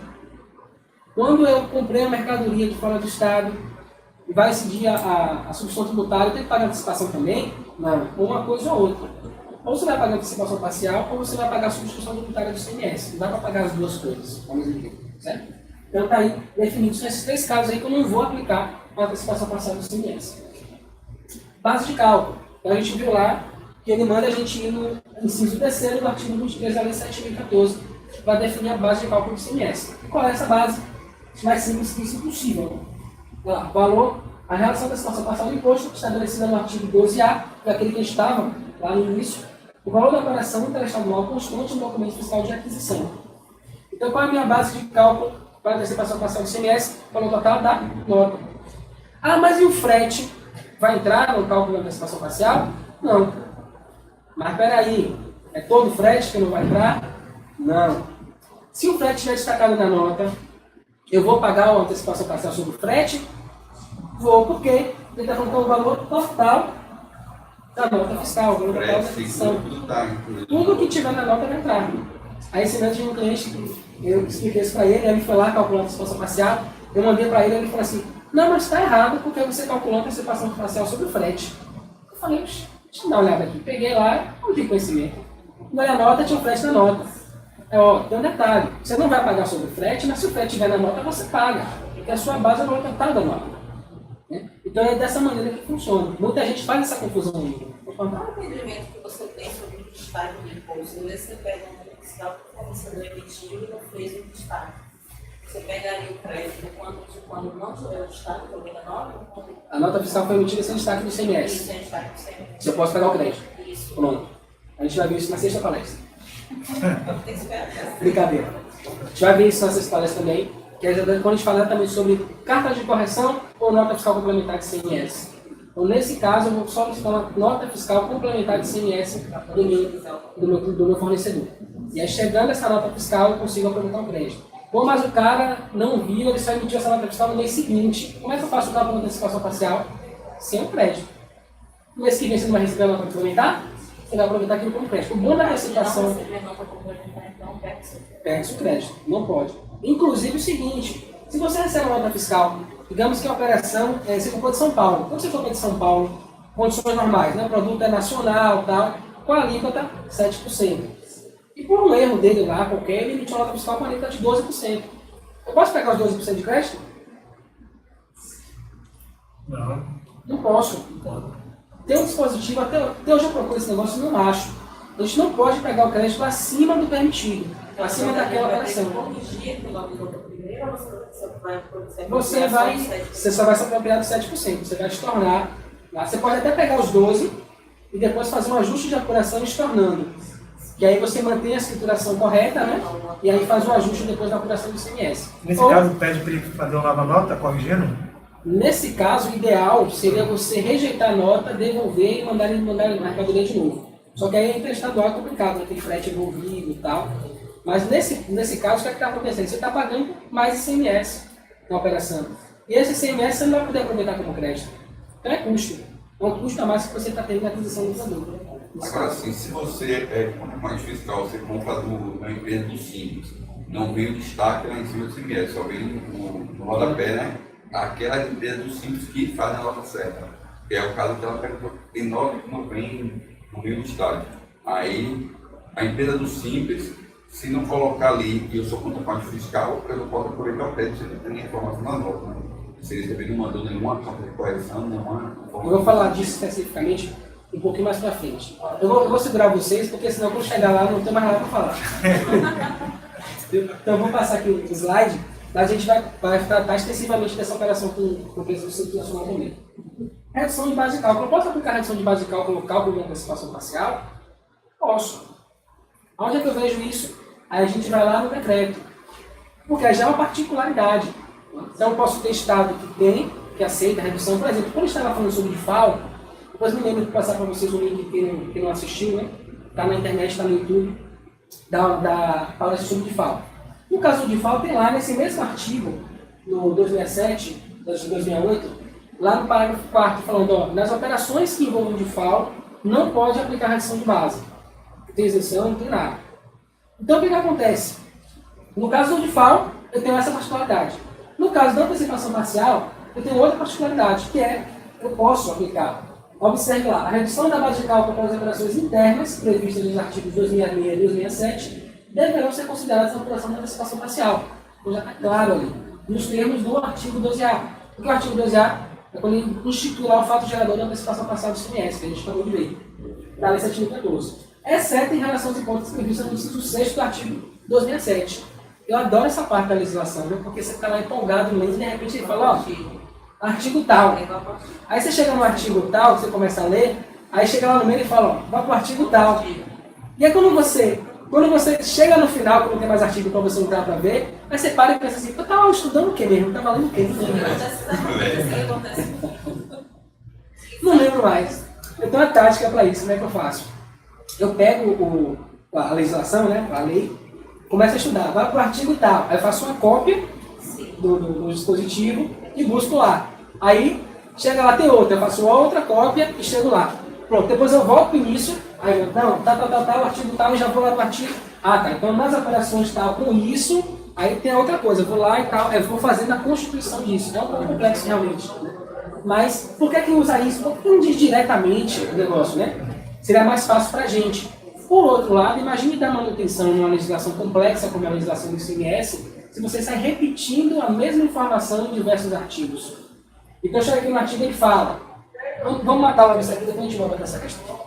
Quando eu comprei a mercadoria de fora do estado e vai incidir a substituição tributária, eu tenho que pagar antecipação também? Não, ou uma coisa ou outra. Ou você vai pagar antecipação parcial, ou você vai pagar a substituição tributária do ICMS. Não dá para pagar as duas coisas ao mesmo tempo, certo? Então está aí definido nesses três casos aí que eu não vou aplicar a antecipação parcial do ICMS. Base de cálculo. Então a gente viu lá que ele manda a gente ir no inciso terceiro do artigo 23 da Lei 7.014 para definir a base de cálculo do ICMS. E qual é essa base? Mais simples que isso possível. Lá, valor, a relação da antecipação parcial do imposto estabelecida no artigo 12A, que é aquele que estava lá no início, o valor da operação interestadual constante no documento fiscal de aquisição. Então, qual é a minha base de cálculo para a antecipação parcial do ICMS? Valor total da nota. Ah, mas e o frete? Vai entrar no cálculo da antecipação parcial? Não. Mas espera aí, é todo frete que não vai entrar? Não. Se o frete estiver destacado na nota, eu vou pagar a antecipação parcial sobre o frete? Vou, porque ele está falando o valor total da nota fiscal, o valor total da aquisição. Tudo que tiver na nota vai entrar. Aí, esse mês de um cliente, eu expliquei isso para ele, ele foi lá calcular a antecipação parcial, eu mandei para ele, ele falou assim, não, mas está errado, porque você calculou a antecipação parcial sobre o frete. Eu falei, deixa eu dar uma olhada aqui. Peguei lá, não tive conhecimento. Na nota, tinha o frete na nota. Tem um detalhe, você não vai pagar sobre o frete, mas se o frete estiver na nota, você paga, porque a sua base é o valor total da nota. Né? Então é dessa maneira que funciona. Muita gente faz essa confusão ainda. Qual o entendimento que você tem sobre o destaque do imposto? Você pega um fiscal que você não emitiu e não fez o destaque. Você pegaria o crédito quando não tiver o destaque, o valor da nota? A nota fiscal foi emitida sem destaque do ICMS. Sem destaque do ICMS. Você pode pegar o crédito. Isso. Pronto. A gente vai ver isso na sexta palestra. Tem que esperar. Brincadeira. A gente vai ver isso na sexta palestra também, que é quando a gente fala também sobre carta de correção ou nota fiscal complementar de ICMS. Então, nesse caso, eu vou só buscar uma nota fiscal complementar de ICMS do meu fornecedor. E aí, chegando essa nota fiscal, eu consigo aproveitar o crédito. Bom, mas o cara não viu, ele só emitiu essa nota fiscal no mês seguinte. Como é que eu faço o cálculo da antecipação parcial? Sem o crédito. No mês que vem, você não vai receber a nota complementar? Você vai aproveitar aquilo como crédito. O bom da antecipação... Perde o crédito. Não pode. Inclusive o seguinte, se você recebe uma nota fiscal, digamos que a operação, você comprou de São Paulo. Quando você compra de São Paulo, condições normais, né? O produto é nacional, tal, com a alíquota 7%. E por um erro dele lá, qualquer, ele emitiu uma nota fiscal com a alíquota de 12%. Eu posso pegar os 12% de crédito? Não. Não posso. Tem um dispositivo, até hoje eu procuro esse negócio e não acho. A gente não pode pegar o crédito acima do permitido, acima daquela operação. Você só vai se apropriar de 7%, você vai estornar. Você pode até pegar os 12% e depois fazer um ajuste de apuração estornando. Que aí você mantém a escrituração correta, né? E aí faz o ajuste depois da apuração do ICMS. Nesse caso, pede para ele fazer uma nova nota, corrigindo? Nesse caso, o ideal seria você rejeitar a nota, devolver e mandar ele na mercadoria de novo. Só que aí a interestadual é complicado, né? Tem frete envolvido e tal. Mas nesse caso, o que é que está acontecendo? Você está pagando mais ICMS na operação. E esse ICMS você não vai poder aproveitar como crédito. Então é custo. É um custo a mais que você está tendo na aquisição do produto. Agora, assim, se você compra mais fiscal, você compra uma empresa do Simples, não vem o destaque lá em cima do ICMS, só vem no rodapé, né? Aquela empresa do Simples que faz a nota certa. Que é o caso que ela perguntou, tem 9 que não vem no meio do estádio. Aí, a empresa do Simples, se não colocar ali e eu sou contra parte fiscal, eu não posso aproveitar o crédito, você não tem nem informação na nota, né? Se ele também não mandou nenhuma conta de correção, nenhuma informação. Eu vou falar disso especificamente um pouquinho mais para frente. Eu vou segurar vocês, porque senão quando chegar lá não tem mais nada para falar. Então eu vou passar aqui o slide, a gente vai tratar especificamente dessa operação com o preço do Simples Nacional também. Redução de base de cálculo. Eu posso aplicar redução de base de cálculo no cálculo de antecipação parcial? Posso. Onde é que eu vejo isso? Aí a gente vai lá no decreto. Porque já é uma particularidade. Então eu posso ter estado que aceita a redução. Por exemplo, quando eu estava falando sobre DIFAL, depois me lembro de passar para vocês o link que não assistiu, né? Está na internet, está no YouTube, da palestra sobre DIFAL. No caso do DIFAL, tem lá nesse mesmo artigo, no 267, 268, lá no parágrafo 4º, falando, ó, nas operações que envolvam DIFAL, não pode aplicar redução de base. Não tem isenção, não tem nada. Então, o que acontece? No caso do DIFAL, eu tenho essa particularidade. No caso da antecipação parcial, eu tenho outra particularidade, que é, eu posso aplicar. Observe lá, a redução da base de cálculo para as operações internas, previstas nos artigos 266 e 267, deverão ser consideradas na operação da antecipação parcial. Então já está claro ali, nos termos do artigo 12A. Porque o artigo 12A é quando ele institui lá o fato gerador da antecipação parcial do ICMS, que a gente acabou de ver, da Lei 7.014. Exceto em relação às hipóteses previstas no inciso 6º do artigo 267. Eu adoro essa parte da legislação, né? Porque você está lá empolgado lendo e de repente ele fala, ó, artigo tal. Aí você chega no artigo tal, você começa a ler, aí chega lá no meio e fala, ó, vai para o artigo tal. E aí quando você chega no final, que não tem mais artigo para você entrar para ver, aí você para e pensa assim, eu estava estudando o que mesmo? Eu estava lendo o que? Não lembro mais. Eu tenho uma tática para isso, como é que eu faço? Eu pego a legislação, né, a lei, começo a estudar, vai para o artigo tal, aí eu faço uma cópia do dispositivo e busco lá. Aí, chega lá, tem outra, eu faço outra cópia e chego lá. Pronto, depois eu volto para o início, aí eu, não, tal, artigo tal, e já vou lá para o artigo. Ah, tá, então nas operações tal, com isso, aí tem outra coisa, eu vou lá e tal, eu vou fazendo a constituição disso. É um pouco complexo realmente. Mas, por que usa isso? Por que não diz diretamente o negócio, né? Seria mais fácil para a gente. Por outro lado, imagine dar manutenção numa legislação complexa como a legislação do ICMS, se você sai repetindo a mesma informação em diversos artigos. Então, chega aqui no artigo e ele fala, vamos matar logo isso aqui, depois a gente volta para essa questão.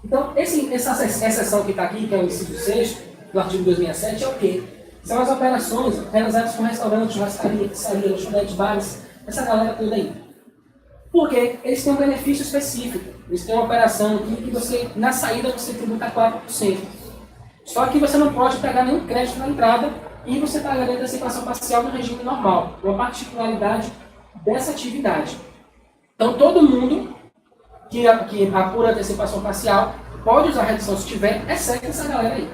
Então, essa exceção que está aqui, que é o inciso 6 do artigo 267, é o quê? São as operações realizadas com restaurantes, churrascaria, pizzaria, lanchonete, bares, essa galera toda aí. Porque eles têm um benefício específico. Eles têm uma operação aqui que você, na saída, você tributa 4%. Só que você não pode pegar nenhum crédito na entrada e você pagaria a antecipação parcial no regime normal. Uma particularidade dessa atividade. Então, todo mundo que apura a antecipação parcial pode usar a redução se tiver, exceto essa galera aí.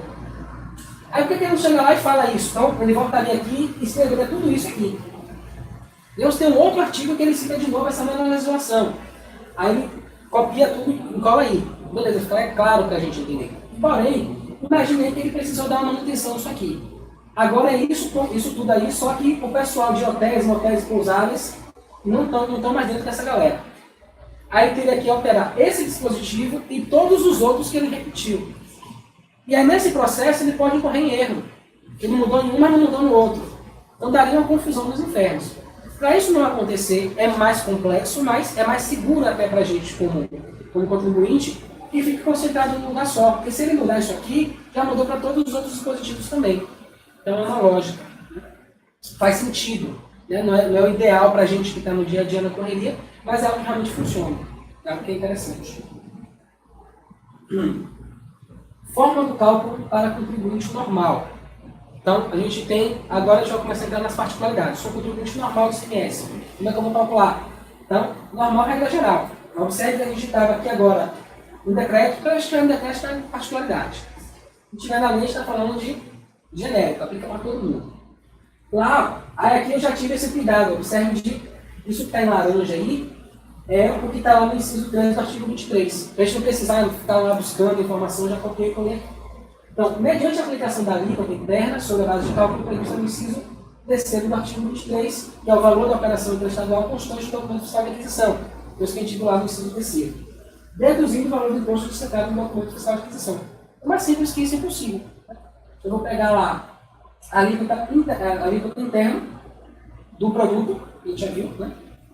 Aí, por que ele não chega lá e fala isso? Então, ele voltaria aqui e escreveria tudo isso aqui. Deus tem um outro artigo que ele cita de novo essa mesma legislação. Aí ele copia tudo e cola aí. Beleza, fica claro para a gente entender. Porém, imaginei que ele precisou dar uma manutenção disso aqui. Agora é isso tudo aí, só que o pessoal de hotéis, motéis e pousadas não estão mais dentro dessa galera. Aí ele teria que alterar esse dispositivo e todos os outros que ele repetiu. E aí nesse processo ele pode incorrer em erro. Ele mudou em um, mas não mudou no outro. Então daria uma confusão nos infernos. Para isso não acontecer, é mais complexo, mas é mais seguro até para a gente como contribuinte, e fica concentrado num lugar só. Porque se ele mudar isso aqui, já mudou para todos os outros dispositivos também. Então é uma lógica. Faz sentido. Né? Não é o ideal para a gente que está no dia a dia na correria, mas é algo que realmente funciona. É algo que é interessante. Forma do cálculo para contribuinte normal. Então, a gente tem, agora a gente vai começar a entrar nas particularidades. Sou contribuinte normal do ICMS. Como é que eu vou calcular? Então, normal, regra geral. Observe que a gente estava aqui agora no decreto, para estiver no decreto está em particularidade. Se estiver na lei, a gente está falando de genérico, aplica para todo mundo. Lá, aí aqui eu já tive esse cuidado, observe de Isso que está em laranja aí é o que está lá no inciso 3 do artigo 23. Para a gente não precisar ficar lá buscando informação, já copiei e colei. Então, mediante a aplicação da alíquota interna sobre a base de cálculo prevista no inciso 3º do artigo 23, que é o valor da operação interestadual constante do documento fiscal de aquisição, que a gente viu lá no inciso 3º, deduzindo o valor do imposto destacado no documento fiscal de aquisição. É mais simples que isso é impossível. Eu vou pegar lá a alíquota interna do produto, que a gente já viu, né?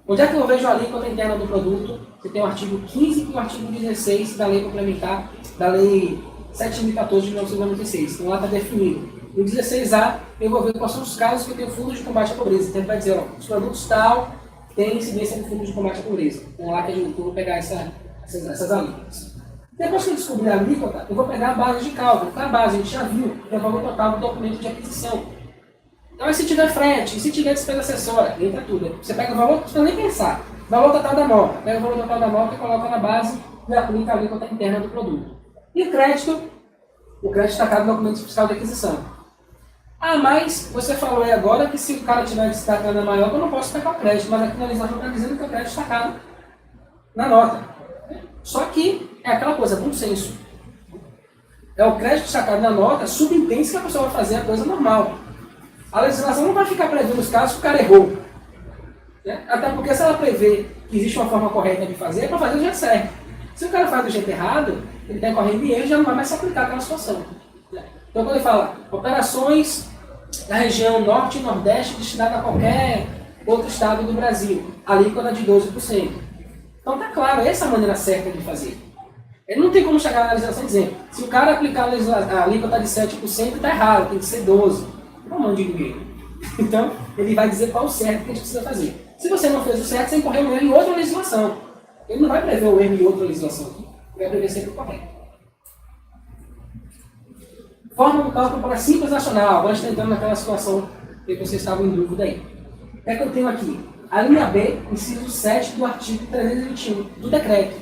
Onde é que eu vejo a alíquota interna do produto? Você tem o artigo 15 e o artigo 16 da lei complementar, da lei 7.014 de 1996. Então lá está definido. No 16A, eu vou ver quais são os casos que eu tenho fundo de combate à pobreza. Então ele vai dizer, ó, os produtos tal têm incidência no fundo de combate à pobreza. Então lá que eu vou pegar essas alíquotas. Depois que eu descobrir a alíquota, eu vou pegar a base de cálculo. Qual é a base? A gente já viu, que é o valor total do documento de aquisição. Então, se tiver frete, se tiver despesa acessória, entra tudo. Você pega o valor, não precisa nem pensar. Valor total da nota. Pega o valor total da nota e coloca na base e aplica a alíquota interna do produto. E o crédito destacado no documento fiscal de aquisição. Ah, mas você falou aí agora que se o cara tiver destacado a maior, eu não posso pegar o crédito, mas aqui na legislação está dizendo que o crédito destacado na nota. Só que é aquela coisa, bom senso. É o crédito destacado na nota, subentende que a pessoa vai fazer a coisa normal. A legislação não vai ficar prevendo os casos que o cara errou. Né? Até porque se ela prevê que existe uma forma correta de fazer, é para fazer do jeito certo. Se o cara faz do jeito errado, ele está correndo de erro, já não vai mais se aplicar aquela situação. Né? Então quando ele fala operações da região norte e nordeste destinada a qualquer outro estado do Brasil, alíquota de 12%. Então está claro, essa é a maneira certa de fazer. Ele não tem como chegar na legislação e dizer, se o cara aplicar a alíquota de 7%, está errado, tem que ser 12%. Não mande ninguém. Então, ele vai dizer qual o certo que a gente precisa fazer. Se você não fez o certo, você incorreu um erro em outra legislação. Ele não vai prever o erro em outra legislação. Ele vai prever sempre o correto. Forma do cálculo para Simples Nacional. Agora está entrando naquela situação que vocês estavam em dúvida aí. O que é que eu tenho aqui? A linha B, inciso 7 do artigo 321 do decreto.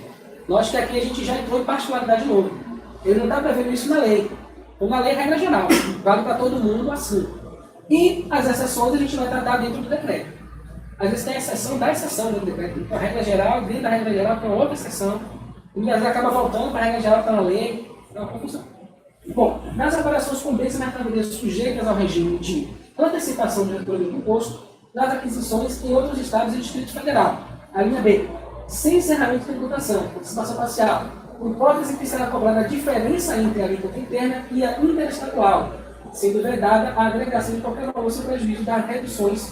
Nós que aqui a gente já entrou em particularidade de novo. Ele não está prevendo isso na lei. Então, na lei é regra geral. Vale para todo mundo assim. E as exceções a gente vai tratar dentro do decreto. Às vezes tem a exceção da exceção dentro do decreto. Então, a regra geral, dentro da regra geral, tem outra exceção. E às vezes acaba voltando para a regra geral que está na lei. É uma confusão. Bom, nas operações com bens e mercadorias sujeitas ao regime de antecipação de recolhimento do imposto, nas aquisições em outros estados e Distrito Federal. A linha B, sem encerramento de tributação, antecipação parcial, hipótese que será cobrada a diferença entre a alíquota interna e a interestadual, sendo vedada a agregação de qualquer valor sem prejuízo das reduções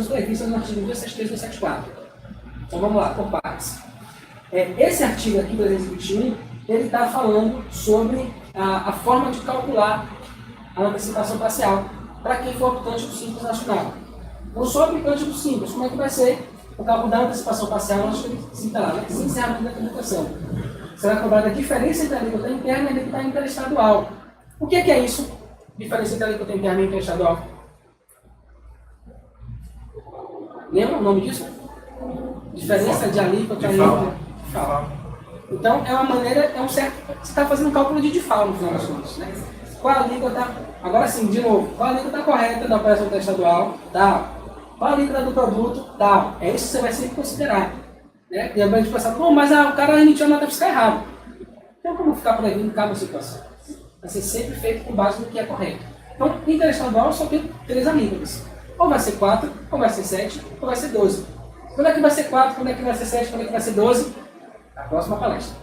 previstas no artigo 273 e 274. Então vamos lá, por partes. Esse artigo aqui, 321, ele está falando sobre a forma de calcular a antecipação parcial para quem for optante do Simples Nacional. Não sou aplicante do Simples, como é que vai ser o cálculo da antecipação parcial? Acho que ele cita lá, né? Sem encerramento da tributação. Será cobrada a diferença entre a alíquota interna e a alíquota interestadual. O que é isso? Diferença entre a alíquota interna e a interestadual? Lembra o nome disso? Diferença de alíquota e alíquota. Então, é uma maneira, você está fazendo um cálculo de DIFAL no final das contas. Né? Qual a alíquota? Agora sim, de novo, qual a alíquota correta da operação interestadual? Tal. Qual a alíquota do produto? Tal. É isso que você vai sempre considerar. Né? E a gente pensar, mas o cara emitiu a nota fiscal errada. Então, como ficar prevendo cada situação? Vai ser sempre feito com base no que é correto. Então, interestadual só tem 3 alíquotas. Ou vai ser 4, ou vai ser 7, ou vai ser 12. Quando é que vai ser 4, quando é que vai ser 7, quando é que vai ser 12? A próxima palestra.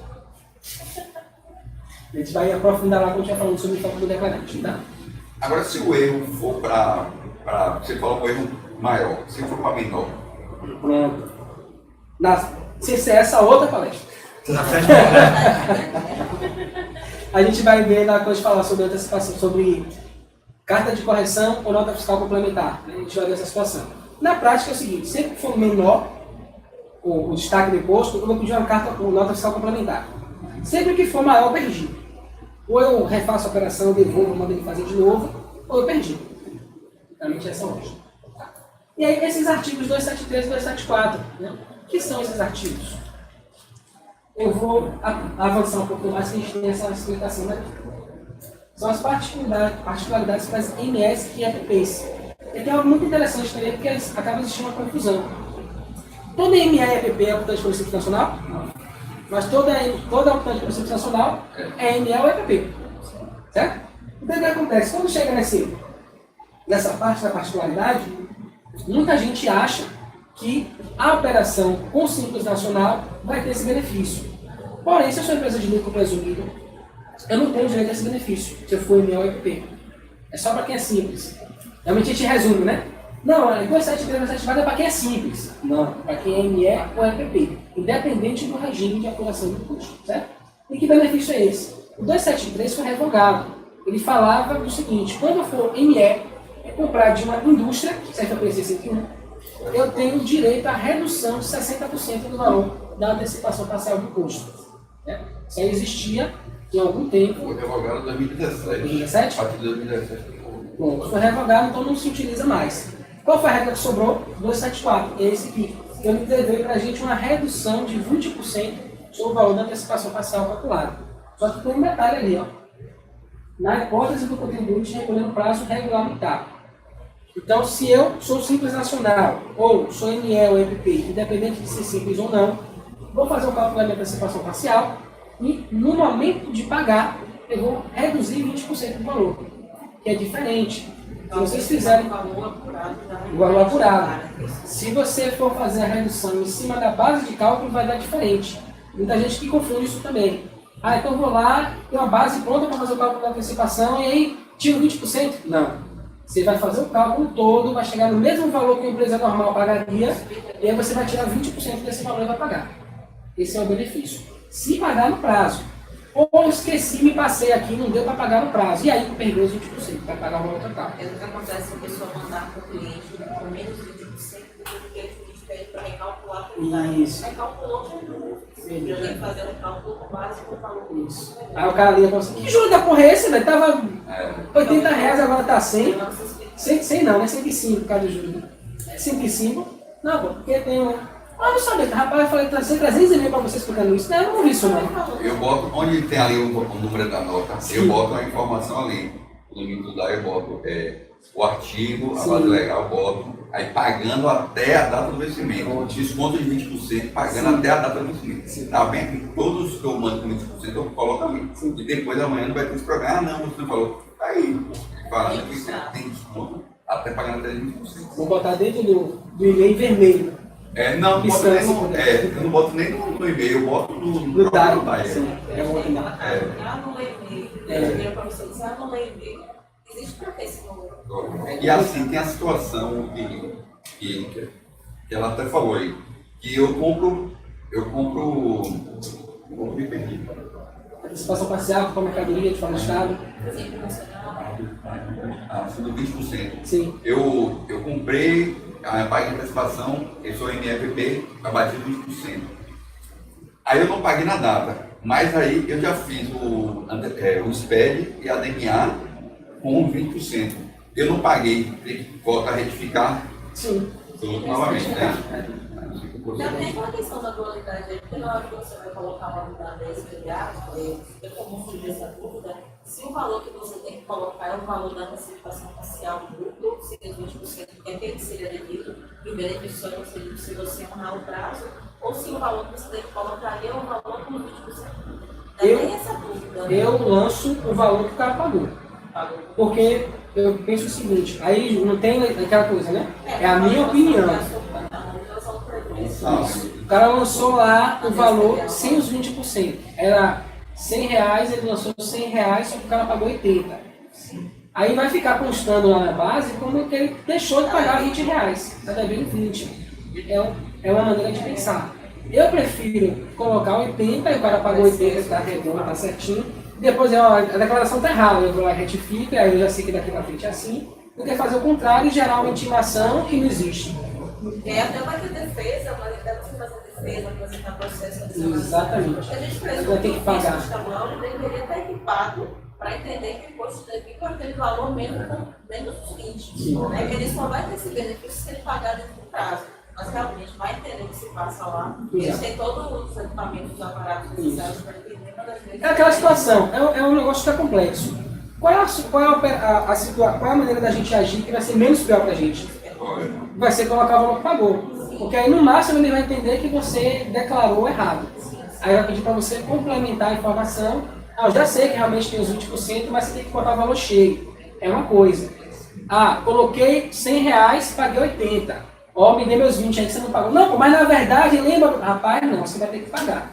A gente vai aprofundar lá quando a gente vai falando sobre o cálculo do declarante, tá? Agora, se o erro for para você coloca o erro maior, se for para menor. Pronto. Se é essa outra palestra. A gente vai ver na coisa de falar sobre antecipação, sobre carta de correção ou nota fiscal complementar. A gente vai ver essa situação. Na prática é o seguinte, sempre que for menor o destaque do imposto, eu vou pedir uma carta ou nota fiscal complementar. Sempre que for maior, eu perdi. Ou eu refaço a operação, devolvo, mando ele fazer de novo, ou eu perdi. Realmente essa é a lógica. E aí, esses artigos 273 e 274, né? O que são esses artigos? Eu vou avançar um pouco mais, que a gente tem essa explicação, né? São as particularidades para as MS e EPPs. E tem algo muito interessante também, porque acaba existindo uma confusão. Toda ME e EPP é optante pelo Simples Nacional? Não. Mas toda optante pelo Simples Nacional é ME ou EPP. Certo? Então o que acontece? Quando chega nessa parte da particularidade, muita gente acha que a operação com Simples Nacional vai ter esse benefício. Porém, se eu sou empresa de lucro presumido, eu não tenho direito a esse benefício, se eu for ME ou EPP. É só para quem é simples. Realmente a gente resume, né? Não, 273 vale para quem é simples. Não, para quem é ME ou EPP. Independente do regime de apuração do custo, certo? E que benefício é esse? O 273 foi revogado. Ele falava do seguinte: quando eu for ME, comprar de uma indústria, CFPC 101, eu tenho direito à redução de 60% do valor da antecipação parcial do custo. Isso aí existia em algum tempo. Foi revogado em 2017. 2017? A partir de 2017. Bom, foi revogado, então não se utiliza mais. Qual foi a regra que sobrou? 274, é esse aqui. Ele prevê para a gente uma redução de 20% sobre o valor da antecipação parcial calculada. Só que tem um detalhe ali, ó. Na hipótese do contribuinte recolhendo prazo regulamentado. Então, se eu sou Simples Nacional, ou sou ME ou EPP, independente de ser simples ou não, vou fazer o cálculo da minha antecipação parcial e, no momento de pagar, eu vou reduzir 20% do valor, que é diferente. Se vocês fizerem o valor apurado, se você for fazer a redução em cima da base de cálculo, vai dar diferente. Muita gente que confunde isso também. Então eu vou lá, tem uma base pronta para fazer o cálculo da antecipação e aí tiro 20%? Não. Você vai fazer o cálculo todo, vai chegar no mesmo valor que a empresa normal pagaria, e aí você vai tirar 20% desse valor e vai pagar. Esse é o benefício. Se pagar no prazo. Ou eu esqueci, me passei aqui, não deu para pagar no prazo. E aí perdeu os 20%, vai pagar o valor total. É o que acontece se a pessoa mandar para o cliente com menos de 20% do que o cliente pede para recalcular a unidade. Isso. Recalculou, eu tenho que fazer um cálculo com base no valor. Isso. Aí o cara liga e fala assim: que juro da porra é esse, velho? Tava R$80, agora tá 100. 100 não, é 105 por causa do juro. É 105? Não, pô, porque tem um. Ah, não sabia, rapaz, eu falei, tá 300 para você explicando isso. Não, eu não vi isso não. Eu boto, onde tem ali o número da nota, eu boto a informação ali. No limite lá eu boto o artigo, a base legal, eu boto. Aí pagando até a data do vencimento. Desconto de 20%, pagando até a data do vencimento. Tá bem aqui, todos que eu mando com 20% eu coloco ali. E depois amanhã não vai ter esse programa. Ah, não, você não falou. Tá aí, falando que tem desconto até pagando até 20%. Vou botar dentro do e-mail vermelho. Não, eu não boto nem no e-mail, eu boto no DAI. É um e-mail. Para você dizer, no e-mail, existe para ter esse número. E assim, tem a situação que ela até falou aí, que eu compro, me perdi. Antecipação parcial com a mercadoria de forma estado. Sendo 20%. Sim. Eu comprei, a minha paga de antecipação, eu sou MFP, abatido 20%. Aí eu não paguei na data, mas aí eu já fiz o SPED e a DMA com 20%. Eu não paguei, tem que voltar a retificar. Sim. Novamente, né? Também com a questão da dualidade aí, porque na hora que você vai colocar uma unidade espelhada, eu como surgir essa dúvida, se o valor que você tem que colocar é o valor da antecipação parcial bruto, seria 20%, que é aquele que seria devido, e o benefício só seria se você honrar o prazo, ou se o valor que você tem que colocar é o valor com 20%. Tem essa dúvida. Eu lanço o valor que o cara pagou. Porque eu penso o seguinte, aí não tem aquela coisa, né? É a minha opinião. O cara lançou lá o valor sem os 20%. Era R$100, ele lançou R$100, só que o cara pagou 80. Aí vai ficar constando lá na base como que ele deixou de pagar R$20. Está devendo 20. É uma maneira de pensar. Eu prefiro colocar 80 e o cara pagou 80, está redondo, está certinho. Depois a declaração está errada, eu vou lá e retifico, aí eu já sei que daqui para frente é assim. Eu quero fazer o contrário e gerar uma intimação que não existe. Até vai ter defesa, mas até você fazer defesa, apresentar processo. Exatamente. Porque a gente presume vai ter que pagar. O estadual deveria estar equipado para entender que o imposto deve vir com aquele valor menos dos 20. Né? Ele só vai ter esse benefício se ele pagar dentro do prazo. Mas realmente vai entender o que se passa lá. Eles têm todos os equipamentos, os aparatos necessários para entender cada vez. É aquela situação, é um negócio que é complexo. Qual é a maneira da gente agir que vai ser menos pior para a gente? Vai ser colocar o valor que pagou. Porque aí no máximo ele vai entender que você declarou errado. Aí vai pedir para você complementar a informação. Ah, eu já sei que realmente tem os 20%, mas você tem que botar o valor cheio. É uma coisa. Ah, coloquei R$100, paguei 80. Ó, me dê meus 20 aí que você não pagou. Não, mas na verdade, lembra... Rapaz, não, você vai ter que pagar.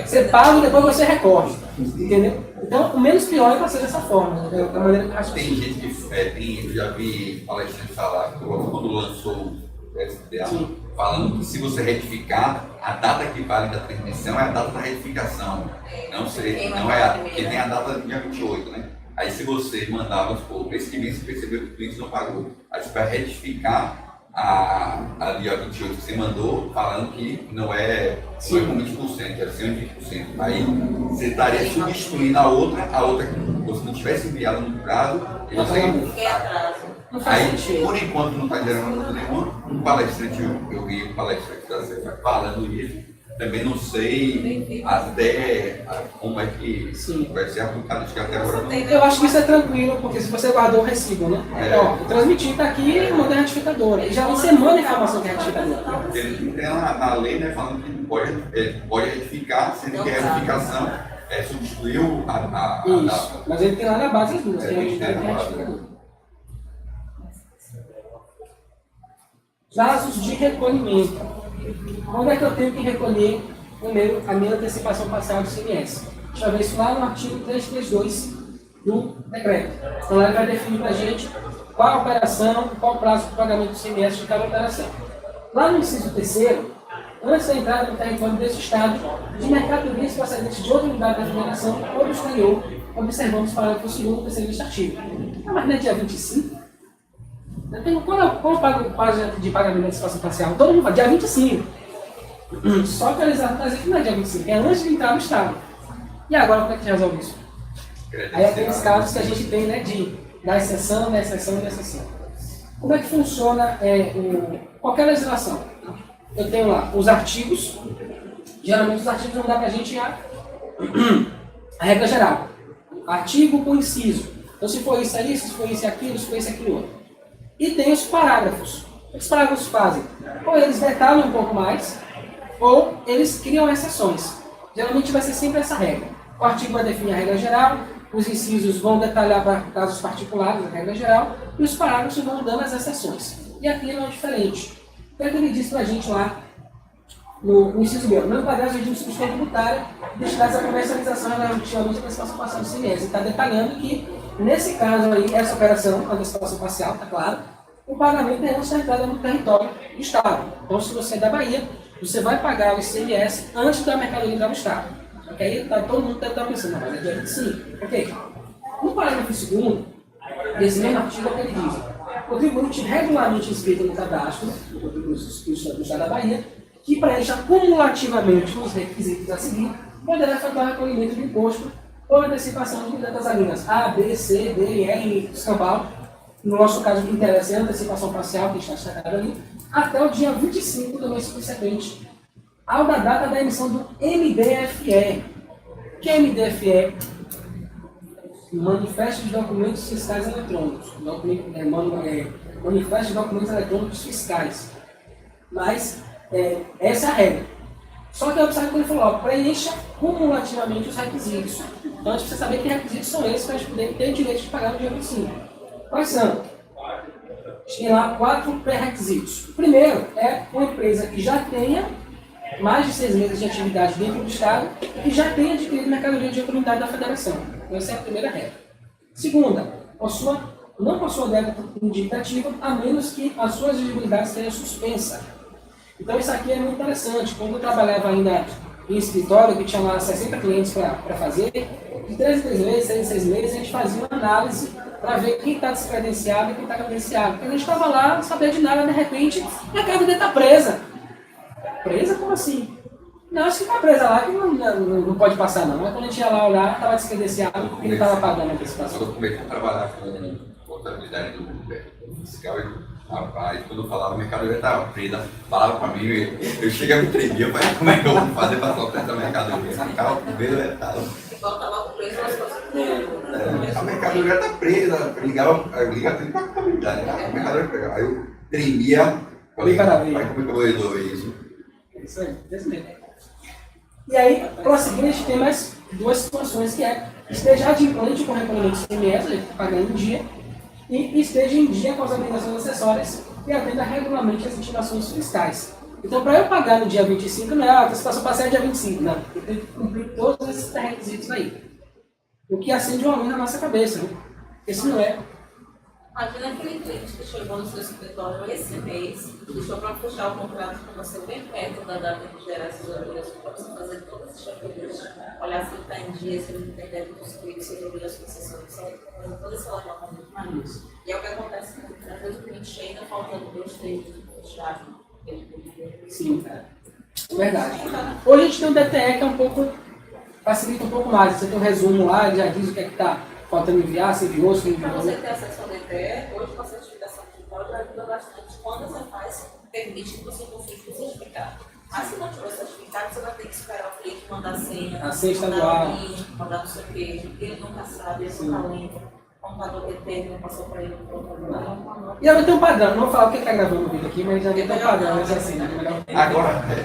Você paga e depois você recorre. Entendeu? Então, o menos pior é você dessa forma. Da maneira que eu acho. Tem gente que eu já vi palestrante falar, quando lançou o SDA, falando que se você retificar, a data que vale da transmissão é a data da retificação. Não é porque tem a data do dia 28, né? Aí se você mandar, vamos supor, mês que vem você percebeu que o cliente não pagou, aí você vai retificar a dia 28 que você mandou, falando que não é com 20%, é 120%. Aí você estaria substituindo a outra que você não tivesse enviado no prazo, e você... Aí, por enquanto, não está gerando nada nenhum. Um palestrante, eu vi um palestrante da CEFA falando isso, também não sei até como é que vai ser aplicado, acho que até agora não. Eu acho que isso é tranquilo, porque se você guardou o recibo, né? Ó, eu transmiti, está aqui e manda a retificadora. E já você manda a informação que é retificadora. Porque tem na lei, né, falando que pode retificar, sendo que a retificação substituiu a data. Mas ele tem lá na base as duas, tem retificador. Prazos de recolhimento. Onde é que eu tenho que recolher a minha antecipação parcial do ICMS? A gente vai ver isso lá no artigo 332 do decreto. Então, lá ele vai definir para a gente qual a operação, qual o prazo de pagamento do ICMS de cada operação. Lá no inciso 3º, antes da entrada no território desse Estado, de mercadorias procedentes de outra unidade da federação ou do exterior, observamos o parágrafo 2º do 3º artigo. Mas não é dia 25? Qual o prazo de pagamento da antecipação parcial? Todo mundo fala, dia 25. Só que eles vão dizer que não é dia 25, é antes de entrar no Estado. E agora como é que resolve isso? Aí é aqueles casos que a gente tem, né, da exceção, da exceção, da exceção. Como é que funciona qualquer legislação? Eu tenho lá os artigos, geralmente os artigos vão dar para a gente a regra geral. Artigo com inciso. Então se for isso é isso, se for isso é aquilo, se for isso é aquilo outro. E tem os parágrafos. O que os parágrafos fazem? Ou eles detalham um pouco mais, ou eles criam exceções. Geralmente vai ser sempre essa regra. O artigo vai definir a regra geral, os incisos vão detalhar para casos particulares a regra geral, e os parágrafos vão dando as exceções. E aqui não é diferente. Então ele diz para a gente lá, no inciso B, não pagar os regimes de substituição tributária destinados à comercialização relativamente à antecipação parcial do ICMS. Ele está detalhando que, nesse caso aí, essa operação, a antecipação parcial, está claro, o pagamento é antes da entrada no território do Estado. Então, se você é da Bahia, você vai pagar o ICMS antes da mercadoria entrar no Estado. Porque aí todo mundo deve estar pensando, mas é dia 25. Ok. No parágrafo 2º, desse mesmo artigo, ele diz: o contribuinte regularmente inscrito no cadastro do Estado da Bahia, que preencha cumulativamente os requisitos a seguir, poderá efetuar recolhimento de imposto ou antecipação de datas alíneas A, B, C, D e R escambau. No nosso caso, o que interessa é a antecipação parcial, que está destacado ali, até o dia 25 do mês subsequente, ao da data da emissão do MDFE. O que é MDFE? Manifesto de Documentos Fiscais Eletrônicos. Manifesto de Documentos Eletrônicos Fiscais. Mas essa é a regra. Só que observe que ele falou, ó, preencha cumulativamente os requisitos. Então a gente precisa saber que requisitos são esses para a gente poder ter o direito de pagar no dia 25. Quais são? Tem lá 4 pré-requisitos. O primeiro é uma empresa que já tenha mais de 6 meses de atividade dentro do Estado e já tenha adquirido mercadoria de outra unidade da Federação. Então essa é a primeira regra. Segunda, não possua débito indicativo, a menos que as suas exigibilidades tenham suspensa. Então isso aqui é muito interessante. Quando eu trabalhava ainda em escritório, que tinha lá 60 clientes para fazer, de 3 em 3 meses, 6 em 6 meses, a gente fazia uma análise para ver quem está descredenciado e quem está credenciado. Porque a gente estava lá, não sabia de nada, de repente, a mercadoria está presa. Presa? Como assim? Não, acho que está presa lá, que não pode passar não. Mas quando a gente ia lá olhar, estava descredenciado porque ele estava pagando a antecipação. Quando eu comecei a trabalhar com contabilidade do fiscal, rapaz, quando eu falava, a mercadoria estava presa, falava para mim, eu chego a me tremer, eu falei, como é que eu vou fazer para soltar essa mercadoria? Ficava com medo, a mercadoria está presa, liga tudo para a contabilidade, a mercadoria presa. Aí eu tremia, Bem parabéns. Mas como é que eu vou resolver isso? Isso aí, desse mesmo. E aí, prosseguindo, a gente tem mais duas situações, que é esteja adimplente com o recolhimento do ICMS, ele está pagando em dia, e esteja em dia com as obrigações acessórias e atenda regularmente as intimações fiscais. Então, para eu pagar no dia 25, não é a antecipação parcial dia 25, não. Eu tenho que cumprir todos esses requisitos aí. O que acende uma luz na nossa cabeça, né? Esse não é. Imagina aquele cliente que chegou no seu escritório esse mês, deixou para fechar o contrato com você bem perto da data de gerar essas obrigações, para você fazer todas as checklists, olhar se ele está em dia, se ele não tem débito inscrito, se ele obrigações concessões, fazer todo esse levantamento de manejo. E é o que acontece muito, às vezes o cliente chega faltando 2, 3 dias para fechar. Sim, cara. Verdade. Hoje a gente tem um DTE que é um pouco, facilita um pouco mais. Você tem um resumo lá, já diz o que é que está faltando enviar, se enviou, se não Para enviou. você ter acesso ao DTE, hoje com a certificação de código ajuda bastante. Quando você faz, permite que você consulte o certificado. Mas se não tiver certificado, você vai ter que esperar o cliente mandar a senha estadual, mandar não sei o quê, porque ele nunca sabe, ele nunca lembra. O computador DTE não passou para ele no computador. E ela tem um padrão, não vou falar o que está gravando o vídeo aqui, mas já tem um padrão, mas assim, né?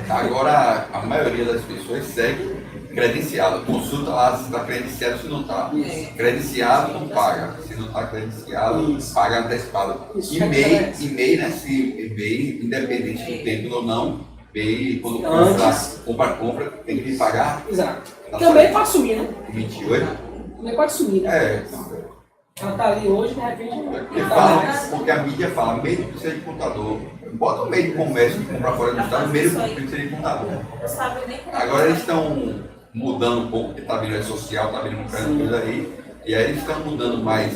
Agora, a maioria das pessoas segue credenciado. Consulta lá se está credenciado, se não está. Credenciado não paga. Se não está credenciado, paga antecipado. E-mail, né? Se e-mail, independente do tempo ou não, e quando compra, tem que pagar. Exato. Também pode sumir, né? 28? Também pode sumir, né? Ela está ali hoje, de repente. Porque a mídia fala, meio que precisa de contador. Bota o meio de comércio que compra fora do estado, meio que precisa de contador. Agora eles estão mudando um pouco, porque está vindo a social, está vindo muita coisa aí, e aí eles estão mudando mais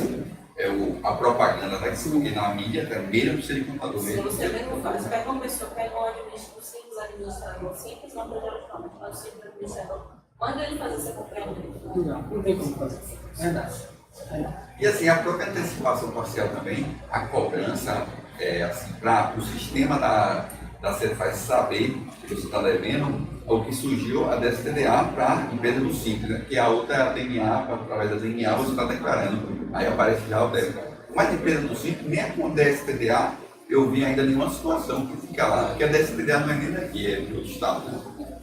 a propaganda daqui, porque na mídia também não precisa de contador Se mesmo. você vê como faz, pega uma pessoa, pega um administrador simples, não projetamente, mas o simples administrador, manda ele fazer essa compra. Não tem como fazer. Verdade. E assim, a própria antecipação parcial também, a cobrança, assim, para o sistema da Cefaz saber que você está devendo, o que surgiu a DSTDA para a empresa do Simples, né? Que a outra é a DNA, através da DNA você está declarando, aí aparece já o débito. Mas a empresa do Simples, nem com a DSTDA, eu vi ainda nenhuma situação que fica lá, porque a DSTDA não é nem daqui, é do outro estado. Né?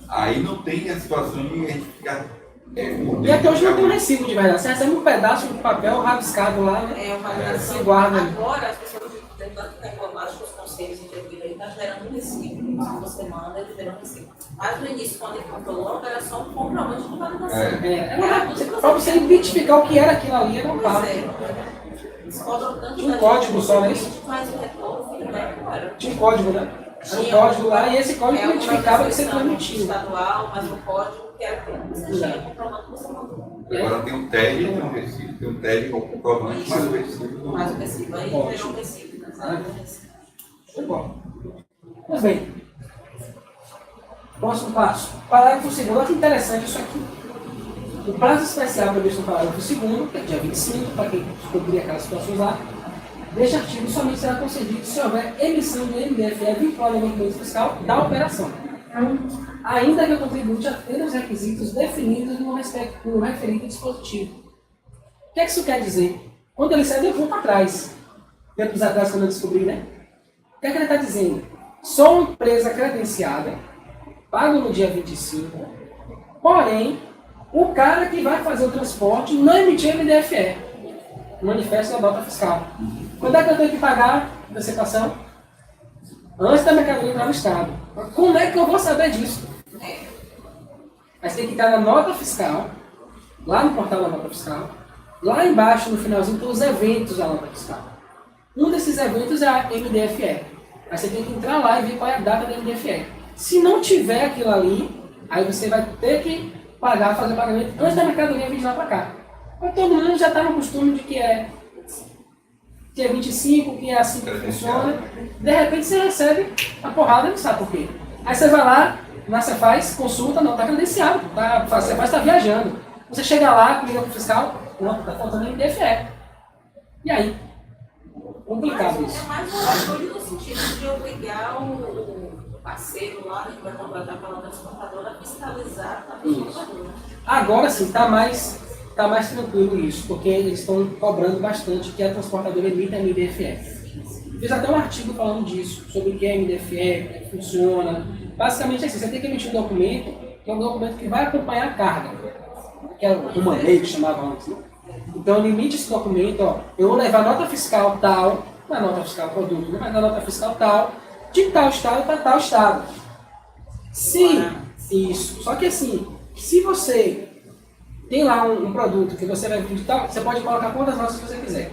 Aí não tem a situação de a gente ficar. E até hoje não tem um recibo de verdade. Você recebe um pedaço de papel rabiscado lá, né? Você guarda. Agora as pessoas tentando reclamar que os conselhos interviram aí, está gerando um recibo. Se você manda, ele gera um recibo. Mas no início, quando ele comprou logo, era só um comprovante de validação. Para você identificar o que era aquilo ali, era um papo. Tinha um código só, né? Mas o retorno, feedback, tinha um código, né? Era um código lá e esse código identificava que você transmitiu. Estadual, mas o código que era que você tinha comprovando que você mandou. Agora tem um TED, tem um recibo, tem um TED com o comprovante, mais o recibo. Mais o recibo, aí gerou um recibo. Foi bom. Pois bem. Próximo passo. Parágrafo 2º. Olha que interessante isso aqui. O prazo especial previsto no parágrafo 2º, que é dia 25, para quem descobrir aquelas situações lá, deste artigo somente será concedido se houver emissão de MDFE vinculada ao documento fiscal da operação, ainda que o contribuinte atenda os requisitos definidos no referido dispositivo. O que é que isso quer dizer? Quando ele sai, eu vou para trás. Tempos atrás, quando eu descobri, né? O que é que ele está dizendo? Sou uma empresa credenciada, pago no dia 25, porém, o cara que vai fazer o transporte não emitiu MDFE, manifesto da nota fiscal. Quando é que eu tenho que pagar a antecipação? Antes da mercadoria entrar no Estado. Como é que eu vou saber disso? Mas tem que estar na nota fiscal, lá no portal da nota fiscal, lá embaixo, no finalzinho, tem os eventos da nota fiscal. Um desses eventos é a MDFE. Aí você tem que entrar lá e ver qual é a data da MDFE. Se não tiver aquilo ali, aí você vai ter que pagar, fazer o pagamento antes da mercadoria vir de lá para cá. Então todo mundo já está no costume de que é 25, que é assim que funciona. De repente você recebe a porrada e não sabe por quê. Aí você vai lá, na Cefaz, consulta, não, está credenciado, a Cefaz está viajando. Você chega lá, liga para o fiscal, não, está faltando MDFE. E aí? Complicado isso. É mais uma atitude no sentido de obrigar o parceiro lá, que vai contratar pela transportadora, a fiscalizar a transportadora. Agora sim, está mais tranquilo isso, porque eles estão cobrando bastante que a transportadora emita MDFE. Fiz até um artigo falando disso, sobre o que é MDFE, como é que funciona. Basicamente é assim, você tem que emitir um documento, que é um documento que vai acompanhar a carga, que é o manejo que chamava antes. Né? Então ele emite esse documento, ó, eu vou levar nota fiscal tal, não é nota fiscal produto, mas na nota fiscal tal, de tal estado para tal estado. Sim, isso. Só que assim, se você tem lá um produto que você vai vender tal, você pode colocar quantas notas você quiser.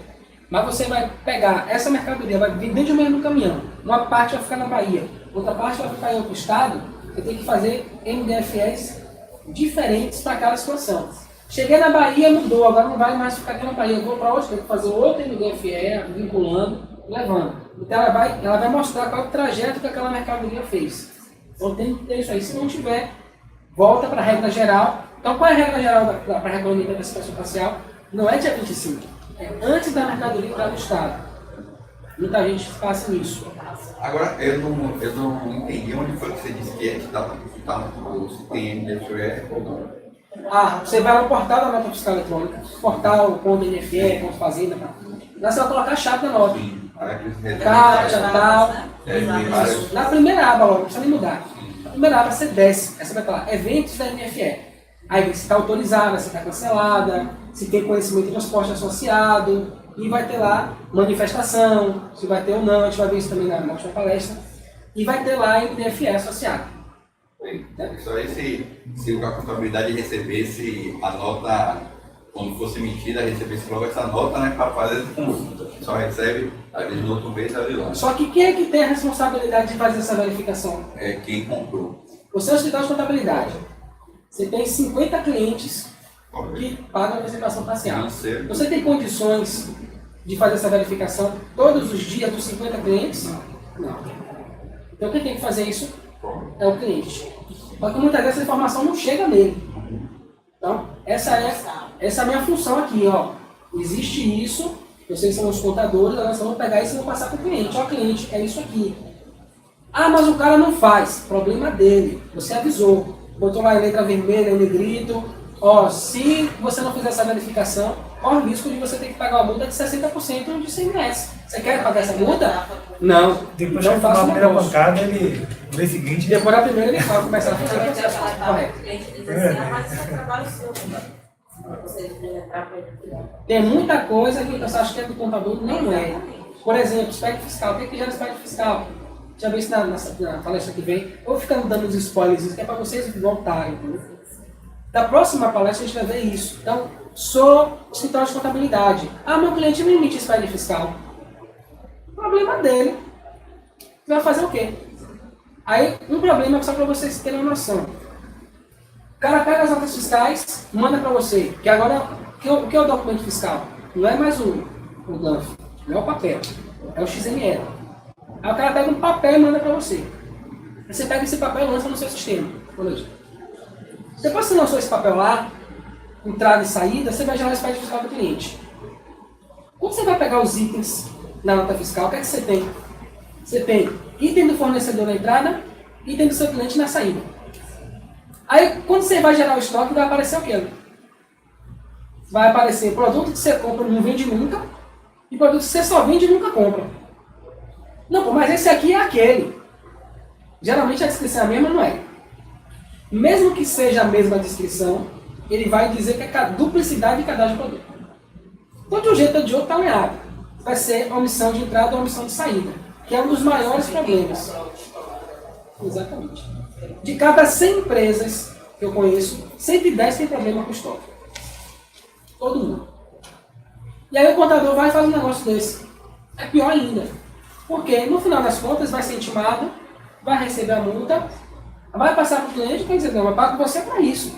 Mas você vai pegar essa mercadoria, vai vender de meio no caminhão. Uma parte vai ficar na Bahia, outra parte vai ficar em outro estado. Você tem que fazer MDFEs diferentes para aquela situação. Cheguei na Bahia, mudou, agora não vai mais ficar aqui na Bahia. Eu vou para outro, tenho que fazer outro MDFE, vinculando, levando. Então ela vai mostrar qual é o trajeto que aquela mercadoria fez. Então tem que ter isso aí. Se não tiver, volta para a regra geral. Então qual é a regra geral para regulamento da antecipação parcial? Não é dia 25, é antes da mercadoria entrar no estado. Muita gente passa nisso. Agora, eu não entendi onde foi que você disse que é que dá para consultar se tem MDFE ou não. Você vai no portal da nota fiscal eletrônica, portal.nfe, ponto fazenda, lá você vai colocar a chave da nota. Sim. Caixa, tal. Vários. Na primeira aba logo, não precisa nem mudar. Na primeira aba você desce, aí você vai falar eventos da NFE. Aí se está autorizada, se está cancelada, se tem conhecimento de transporte associado, e vai ter lá manifestação, se vai ter ou não, a gente vai ver isso também na última palestra, e vai ter lá MDFE associado. Isso aí, se a contabilidade recebesse a nota, quando fosse emitida, recebesse logo essa nota, né, para fazer consulta. Só recebe, às vezes no outro mês, ali lá. Só que quem é que tem a responsabilidade de fazer essa verificação? É quem comprou. O seu escritório de contabilidade. Você tem 50 clientes que pagam a antecipação parcial. Você tem condições de fazer essa verificação todos os dias dos 50 clientes? Não. Então quem tem que fazer isso é o cliente. Só que muitas vezes essa informação não chega nele. Então, essa é a minha função aqui. Ó. Existe isso, vocês são os contadores, nós vamos pegar isso e vamos passar para o cliente. Ó, cliente, é isso aqui. Mas o cara não faz. Problema dele. Você avisou. Botou lá em letra vermelha, em negrito. Ó, se você não fizer essa verificação, corre o risco de você ter que pagar uma multa de 60% de ICMS. Você quer pagar essa multa? Não. Depois Então de tomar a faça um primeira negócio. pancada, ele no mês seguinte. Depois da primeira ele vai começar a fazer o processo correto. Mas isso é trabalho seu, né? Você entrar para ele. Tem muita coisa que você acha que é do contador, não é. Por exemplo, aspecto fiscal. O que gera aspecto fiscal? Já vi isso na palestra que vem. Eu vou ficando dando os spoilers, que é para vocês voltarem. Entendeu? Da próxima palestra a gente vai ver isso. Então, sou escritório de contabilidade. Meu cliente me emite espécie fiscal. Problema dele. Você vai fazer o quê? Aí, um problema só para vocês terem uma noção. O cara pega as notas fiscais, manda para você. Que agora, o que é o documento fiscal? Não é mais o GANF, não é o papel, é o XML. Aí o cara pega um papel e manda para você. Aí você pega esse papel e lança no seu sistema. Depois que você lançou esse papel lá, entrada e saída, você vai gerar o espécie fiscal do cliente. Quando você vai pegar os itens na nota fiscal, o que é que você tem? Você tem item do fornecedor na entrada, item do seu cliente na saída. Aí, quando você vai gerar o estoque, vai aparecer o quê? Vai aparecer produto que você compra e não vende nunca, e produto que você só vende e nunca compra. Não, mas esse aqui é aquele. Geralmente a descrição é a mesma, não é? Mesmo que seja a mesma descrição, ele vai dizer que é duplicidade de cadastro de produto. Então, de um jeito ou de outro, está alinhado. Vai ser omissão de entrada ou omissão de saída, que é um dos maiores problemas. Exatamente. De cada 100 empresas que eu conheço, 110 tem problema com estoque. Todo mundo. E aí o contador vai fazer um negócio desse. É pior ainda. Porque no final das contas vai ser intimado, vai receber a multa, vai passar para o cliente e vai dizer, não, eu pago você para isso.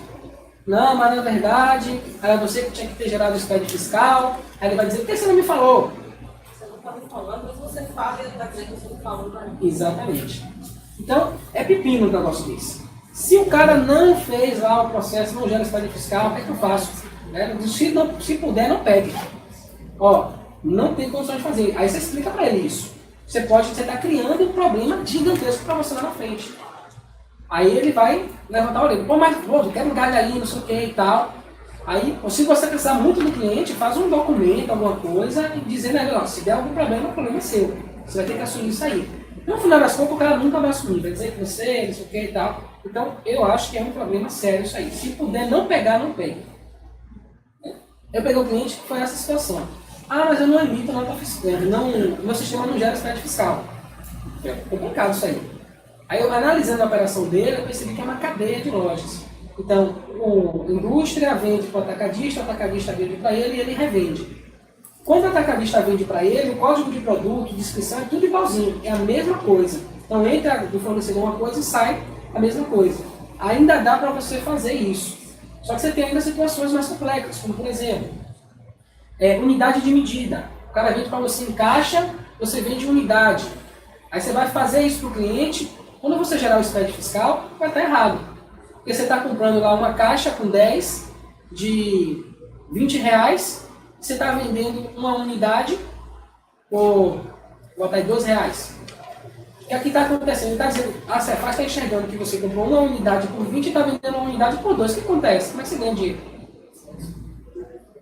Não, mas na verdade, era você que tinha que ter gerado o expediente fiscal. Aí ele vai dizer, por que você não me falou? Você não está me falando, mas você fala e ele está dizendo que você não falou para mim. Exatamente. Então, é pepino o negócio desse. Se o cara não fez lá o processo, não gera expediente fiscal, o que é que eu faço? Se puder, não pegue. Ó, não tem condições de fazer. Aí você explica para ele isso. Você está criando um problema gigantesco para você lá na frente. Aí ele vai levantar a orelha. Mas eu quero um galho aí, não sei o que e tal. Aí, se você precisar muito do cliente, faz um documento, alguma coisa, e dizendo, se der algum problema, o problema é seu. Você vai ter que assumir isso aí. No final das contas, o cara nunca vai assumir, vai dizer que você, não sei o que e tal. Então, eu acho que é um problema sério isso aí. Se puder não pegar, não pegue. Eu peguei um cliente que foi essa situação. Ah, mas eu não emito nota fiscal, meu sistema não gera spread fiscal. É complicado isso aí. Aí, eu, analisando a operação dele, eu percebi que é uma cadeia de lojas. Então, a indústria vende para o atacadista vende para ele e ele revende. Quando o atacadista vende para ele, o código de produto, descrição, é tudo igualzinho, é a mesma coisa. Então entra do fornecedor uma coisa e sai a mesma coisa. Ainda dá para você fazer isso. Só que você tem ainda situações mais complexas, como por exemplo, unidade de medida. O cara vende para você em caixa, você vende unidade. Aí você vai fazer isso para o cliente, quando você gerar o spread fiscal, vai estar errado. Porque você está comprando lá uma caixa com 10 de R$20, você está vendendo uma unidade por, botar aí, R$12. O que aqui está acontecendo? Ele está dizendo, a Cefaz está enxergando que você comprou uma unidade por 20 e está vendendo uma unidade por 2. O que acontece? Como é que você ganha dinheiro?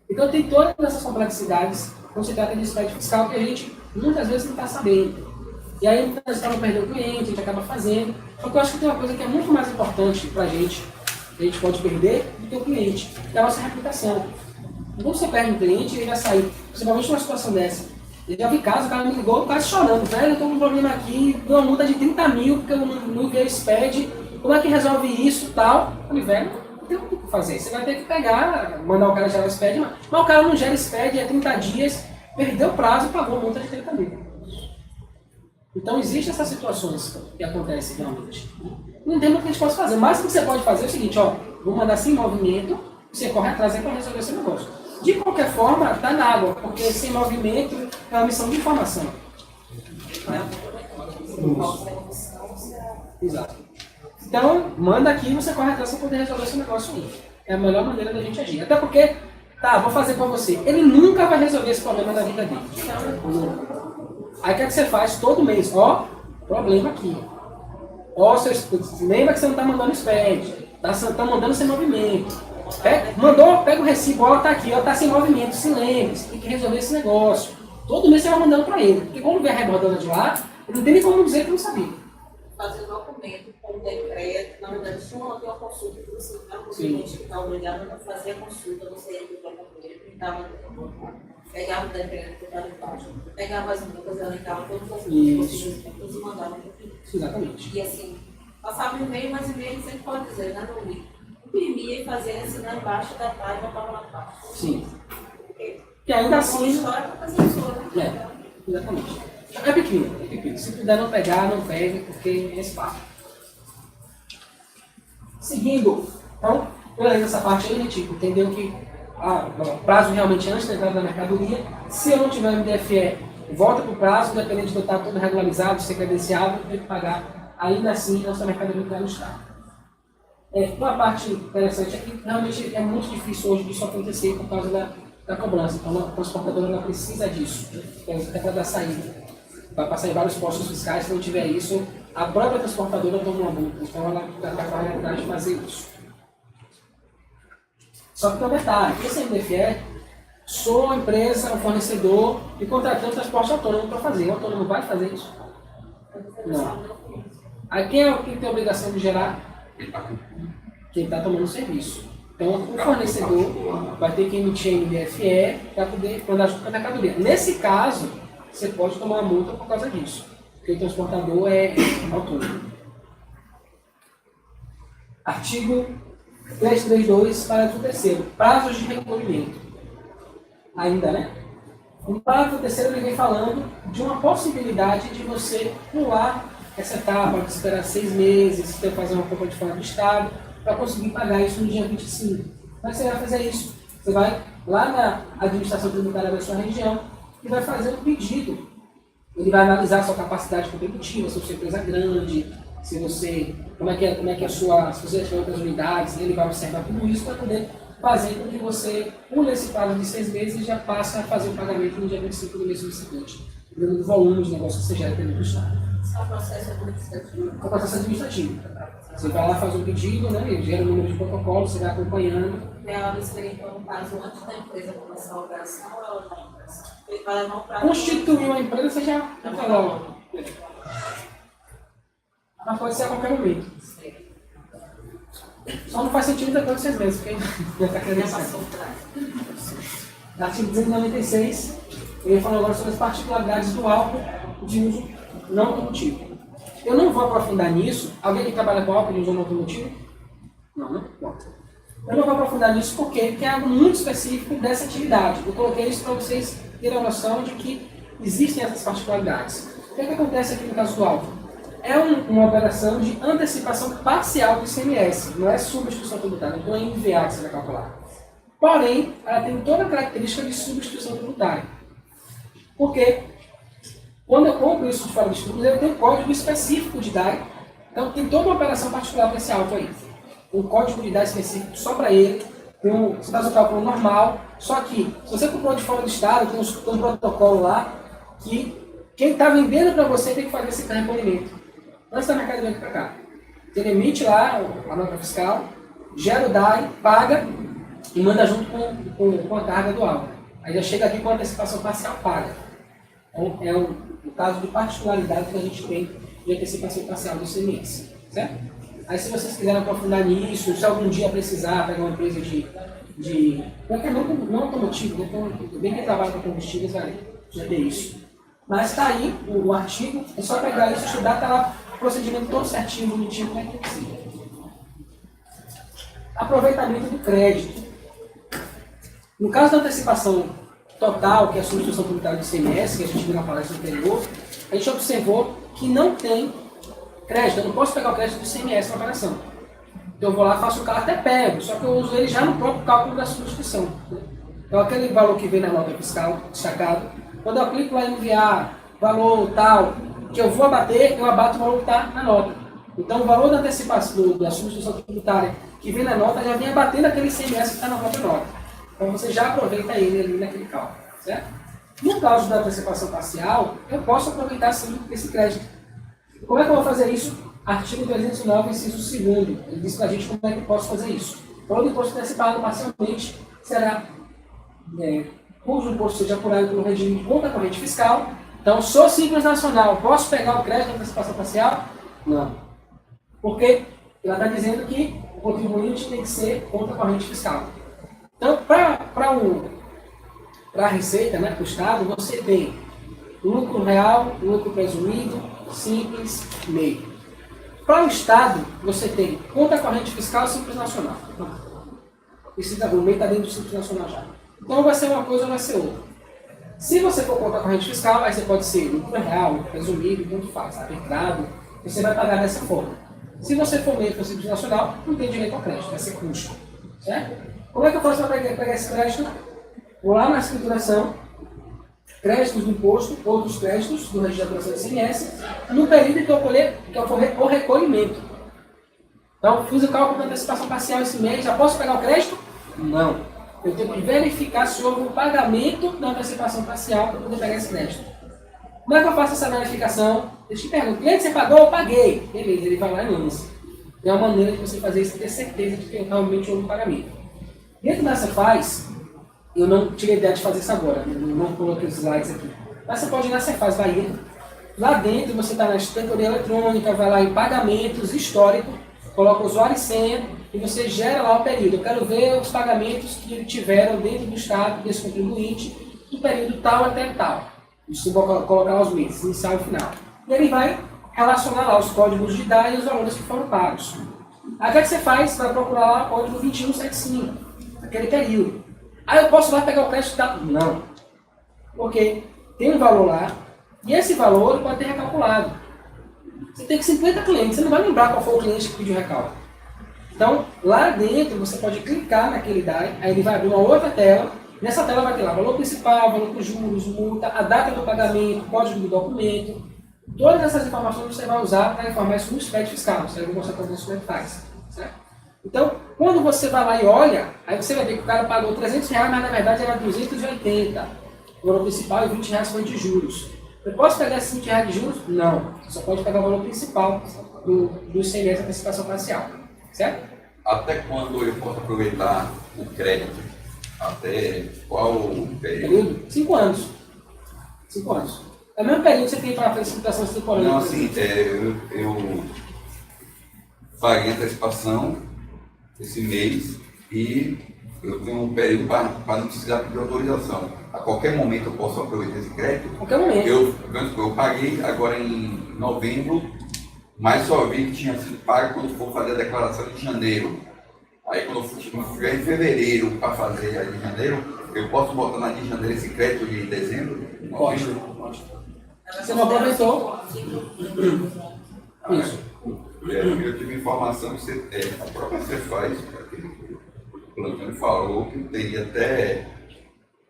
Então tem todas essas complexidades quando se trata de spread fiscal que a gente muitas vezes não está sabendo. E aí muitas vezes está perdendo o cliente, a gente acaba fazendo. Só que eu acho que tem uma coisa que é muito mais importante para a gente pode perder do que o cliente, que é a nossa reputação. Quando você perde um cliente, ele vai sair, principalmente numa situação dessa. Eu já vi casos, o cara me ligou quase chorando, velho, eu estou com um problema aqui, dou uma multa de 30 mil porque eu não vi o SPED, como é que resolve isso e tal? Eu falei, velho, não tem o que fazer, você vai ter que pegar, mandar o cara gerar o SPED, mas o cara não gera SPED, é 30 dias, perdeu o prazo e pagou a multa de 30 mil. Então existem essas situações que acontecem realmente. Não tem muito que a gente possa fazer, mas o que você pode fazer é o seguinte, ó, vou mandar sem movimento, você corre atrás aí para resolver esse negócio. De qualquer forma, está na água, porque sem movimento é uma missão de informação. Exato. Então, manda aqui e você corre atrás para poder resolver esse negócio aí. É a melhor maneira da gente agir. Até porque, tá, vou fazer para você. Ele nunca vai resolver esse problema da vida dele. Aí o que é que você faz todo mês? Ó, problema aqui. Ó, lembra que você não está mandando SPED. Está mandando sem movimento. Mandou, pega o recibo, ó, tá aqui, ó, tá sem movimento, se lembre, você tem que resolver esse negócio. Todo mês você vai mandando para ele, porque quando vier rebordando de lá, ele não tem nem como dizer que não sabia. Fazer um documento com um decreto, na verdade, se não tem uma consulta que você não cliente que está obrigado a fazer a consulta, você ia para o documento, pegava o decreto que estava embaixo, pegava as multas, elencava todas as multas e mandava para o cliente. Exatamente. E assim, passava e-mail, mas e-mail sempre pode dizer, né, no livro. Imprimia e fazia assinar embaixo da tarde e botava na pasta. Sim. E ainda assim. História para fazer isso, né? Exatamente. É pequeno. Se puder não pegar, não pegue, porque é espaço. Seguindo, então, beleza, essa parte aí, a gente entendeu que o prazo realmente antes da entrada da mercadoria. Se eu não tiver MDFE, volta para o prazo, independente de eu estar todo regularizado, ser credenciado, eu tenho que pagar. Ainda assim, nossa mercadoria vai no estado. Uma parte interessante é que realmente é muito difícil hoje isso acontecer por causa da cobrança. Então a transportadora ela precisa disso, até para dar saída. Vai passar em vários postos fiscais, se não tiver isso, a própria transportadora toma uma multa. Então ela vai atrás de fazer isso. Só que tem um detalhe, esse MDFE, sou uma empresa, um fornecedor e contratando transporte autônomo para fazer. O autônomo vai fazer isso? Não. Aí quem é o que tem a obrigação de gerar? Quem está tomando serviço. Então, o fornecedor vai ter que emitir MDFE para poder mandar a mercadoria. Nesse caso, você pode tomar uma multa por causa disso, porque o transportador é autônomo. Artigo 332, parágrafo 3º, prazos de recolhimento. Ainda, né? No parágrafo 3º ele vem falando de uma possibilidade de você pular essa etapa, de esperar 6 meses, você fazer uma compra de fora do estado, para conseguir pagar isso no dia 25. Como é que você vai fazer isso? Você vai lá na administração tributária da sua região e vai fazer um pedido. Ele vai analisar a sua capacidade contributiva, se você é empresa grande, se você, como é que é a sua, se você tiver outras unidades, ele vai observar tudo isso para poder fazer com que você pule esse prazo de 6 meses e já passe a fazer o pagamento no dia 25 do mês seguinte, dependendo do volume de negócio que você gera dentro do estado. É um processo administrativo. É um processo administrativo. Você vai lá fazer um pedido, né? Ele gera o número de protocolo, você vai acompanhando. Ela seria, então, no caso, antes da empresa começar a operação ou ela está em operação? Ele vai levar um prazo. Constituiu a empresa, você já logo. Mas pode ser a qualquer momento. Só não faz sentido depois de 6 meses, porque já está querendo Passou sair. o prazo. Artigo 296, ele falou agora sobre as particularidades do álcool de uso não automotivo. Eu não vou aprofundar nisso. Alguém que trabalha com álcool de uso não automotivo? Não, né? Bom. Eu não vou aprofundar nisso porque é algo muito específico dessa atividade. Eu coloquei isso para vocês terem a noção de que existem essas particularidades. O que acontece aqui no caso do álcool? É uma operação de antecipação parcial do ICMS, não é substituição tributária, então é IVA que você vai calcular. Porém, ela tem toda a característica de substituição tributária. Porque quando eu compro isso de fora do estudo, eu tenho um código específico de DAI, então tem toda uma operação particular para esse álcool aí. Um código de DAI específico só para ele, você faz o cálculo normal, só que se você comprou de fora do estado, tem um protocolo lá que quem está vendendo para você tem que fazer esse recolhimento. Antes da mercadoria vir para cá. Ele emite lá a nota fiscal, gera o DAI, paga e manda junto com a carga do álcool. Aí já chega aqui com a antecipação parcial paga. Então, é um caso de particularidade que a gente tem de antecipação parcial do ICMS. Certo? Aí se vocês quiserem aprofundar nisso, se algum dia precisar pegar uma empresa não automotivo, né? Então, bem que trabalha com combustíveis, vai já ter isso. Mas está aí o artigo, é só pegar isso, estudar, está lá o procedimento todo certinho, bonitinho, como é que tem que ser. Aproveitamento do crédito. No caso da antecipação total, que é a substituição tributária do ICMS, que a gente viu na palestra anterior, a gente observou que não tem crédito. Eu não posso pegar o crédito do ICMS na operação. Então eu vou lá, faço o cálculo, até pego, só que eu uso ele já no próprio cálculo da substituição. Então aquele valor que vem na nota fiscal destacado, quando eu aplico lá MVA, valor tal, que eu vou abater, eu abato o valor que está na nota. Então o valor da antecipação, da substituição tributária que vem na nota, já vem abatendo aquele ICMS que está na própria nota. Então você já aproveita ele ali naquele cálculo. Certo? No caso da antecipação parcial, eu posso aproveitar sim esse crédito. Como é que eu vou fazer isso? Artigo 309, inciso 2º. Ele diz para a gente como é que eu posso fazer isso. Todo imposto antecipado parcialmente será cujo imposto seja apurado pelo regime de conta corrente fiscal. Então, sou simples nacional, posso pegar o crédito da antecipação parcial? Não. Porque ela está dizendo que o contribuinte tem que ser conta corrente fiscal. Então, para a Receita, né, para o Estado, você tem lucro real, lucro presumido, simples, MEI. Para o Estado, você tem conta corrente fiscal e simples nacional. O MEI está dentro do simples nacional já. Então vai ser uma coisa ou vai ser outra. Se você for conta corrente fiscal, aí você pode ser lucro real, lucro presumido, tanto faz, arbitrado, você vai pagar dessa forma. Se você for MEI para o simples nacional, não tem direito ao crédito, vai ser custo. Certo? Como é que eu faço para pegar esse crédito? Vou lá na escrituração, créditos do imposto, outros créditos do registro da apuração do ICMS, no período que ocorrer o recolhimento. Então, fiz o cálculo da antecipação parcial esse mês, já posso pegar o crédito? Não. Eu tenho que verificar se houve um pagamento da antecipação parcial para poder pegar esse crédito. Como é que eu faço essa verificação? Eu te pergunto, cliente, você pagou? Eu paguei. Beleza, ele vai lá e lança. É uma maneira de você fazer isso e ter certeza de que realmente houve um pagamento. Dentro da Cefaz, eu não tive a ideia de fazer isso agora, não coloquei os slides aqui. Mas você pode ir na Cefaz Bahia. Lá dentro você está na extensão eletrônica, vai lá em pagamentos, histórico, coloca o usuário e senha e você gera lá o período. Eu quero ver os pagamentos que tiveram dentro do estado desse contribuinte do período tal até tal. Isso vou colocar os meses, inicial e final. E ele vai relacionar lá os códigos de DAI e os valores que foram pagos. Aí o que você faz? Você vai procurar lá o código 2175, aquele período. Aí eu posso lá pegar o crédito? Não. Porque tem um valor lá, e esse valor pode ter recalculado. Você tem 50 clientes, você não vai lembrar qual foi o cliente que pediu recalque. Então, lá dentro, você pode clicar naquele DAI, aí ele vai abrir uma outra tela. Nessa tela vai ter lá valor principal, valor com juros, multa, a data do pagamento, código do documento. Todas essas informações você vai usar para informar isso no SPED fiscal. Você vai mostrar para você como é que faz. Certo? Então, quando você vai lá e olha, aí você vai ver que o cara pagou R$300, mas na verdade era 280. O valor principal e R$20 foi de juros. Eu posso pegar esses R$20 de juros? Não. Você só pode pegar o valor principal do ICMS da antecipação parcial. Certo? Até quando eu posso aproveitar o crédito? Até qual período? 5 anos. 5 anos. É o mesmo período que você tem para a facilitação extemporânea. Não, assim, eu paguei antecipação esse mês e eu tenho um período para não precisar pedir autorização. A qualquer momento eu posso aproveitar esse crédito. A qualquer momento. Eu paguei agora em novembro, mas só vi que tinha sido pago quando for fazer a declaração de janeiro. Aí quando eu estiver em fevereiro para fazer a de janeiro, eu posso botar na de janeiro esse crédito de dezembro? Pode. Você não aproveitou? Isso. Eu tive informação que a própria Cefaz, o Antônio falou que teria até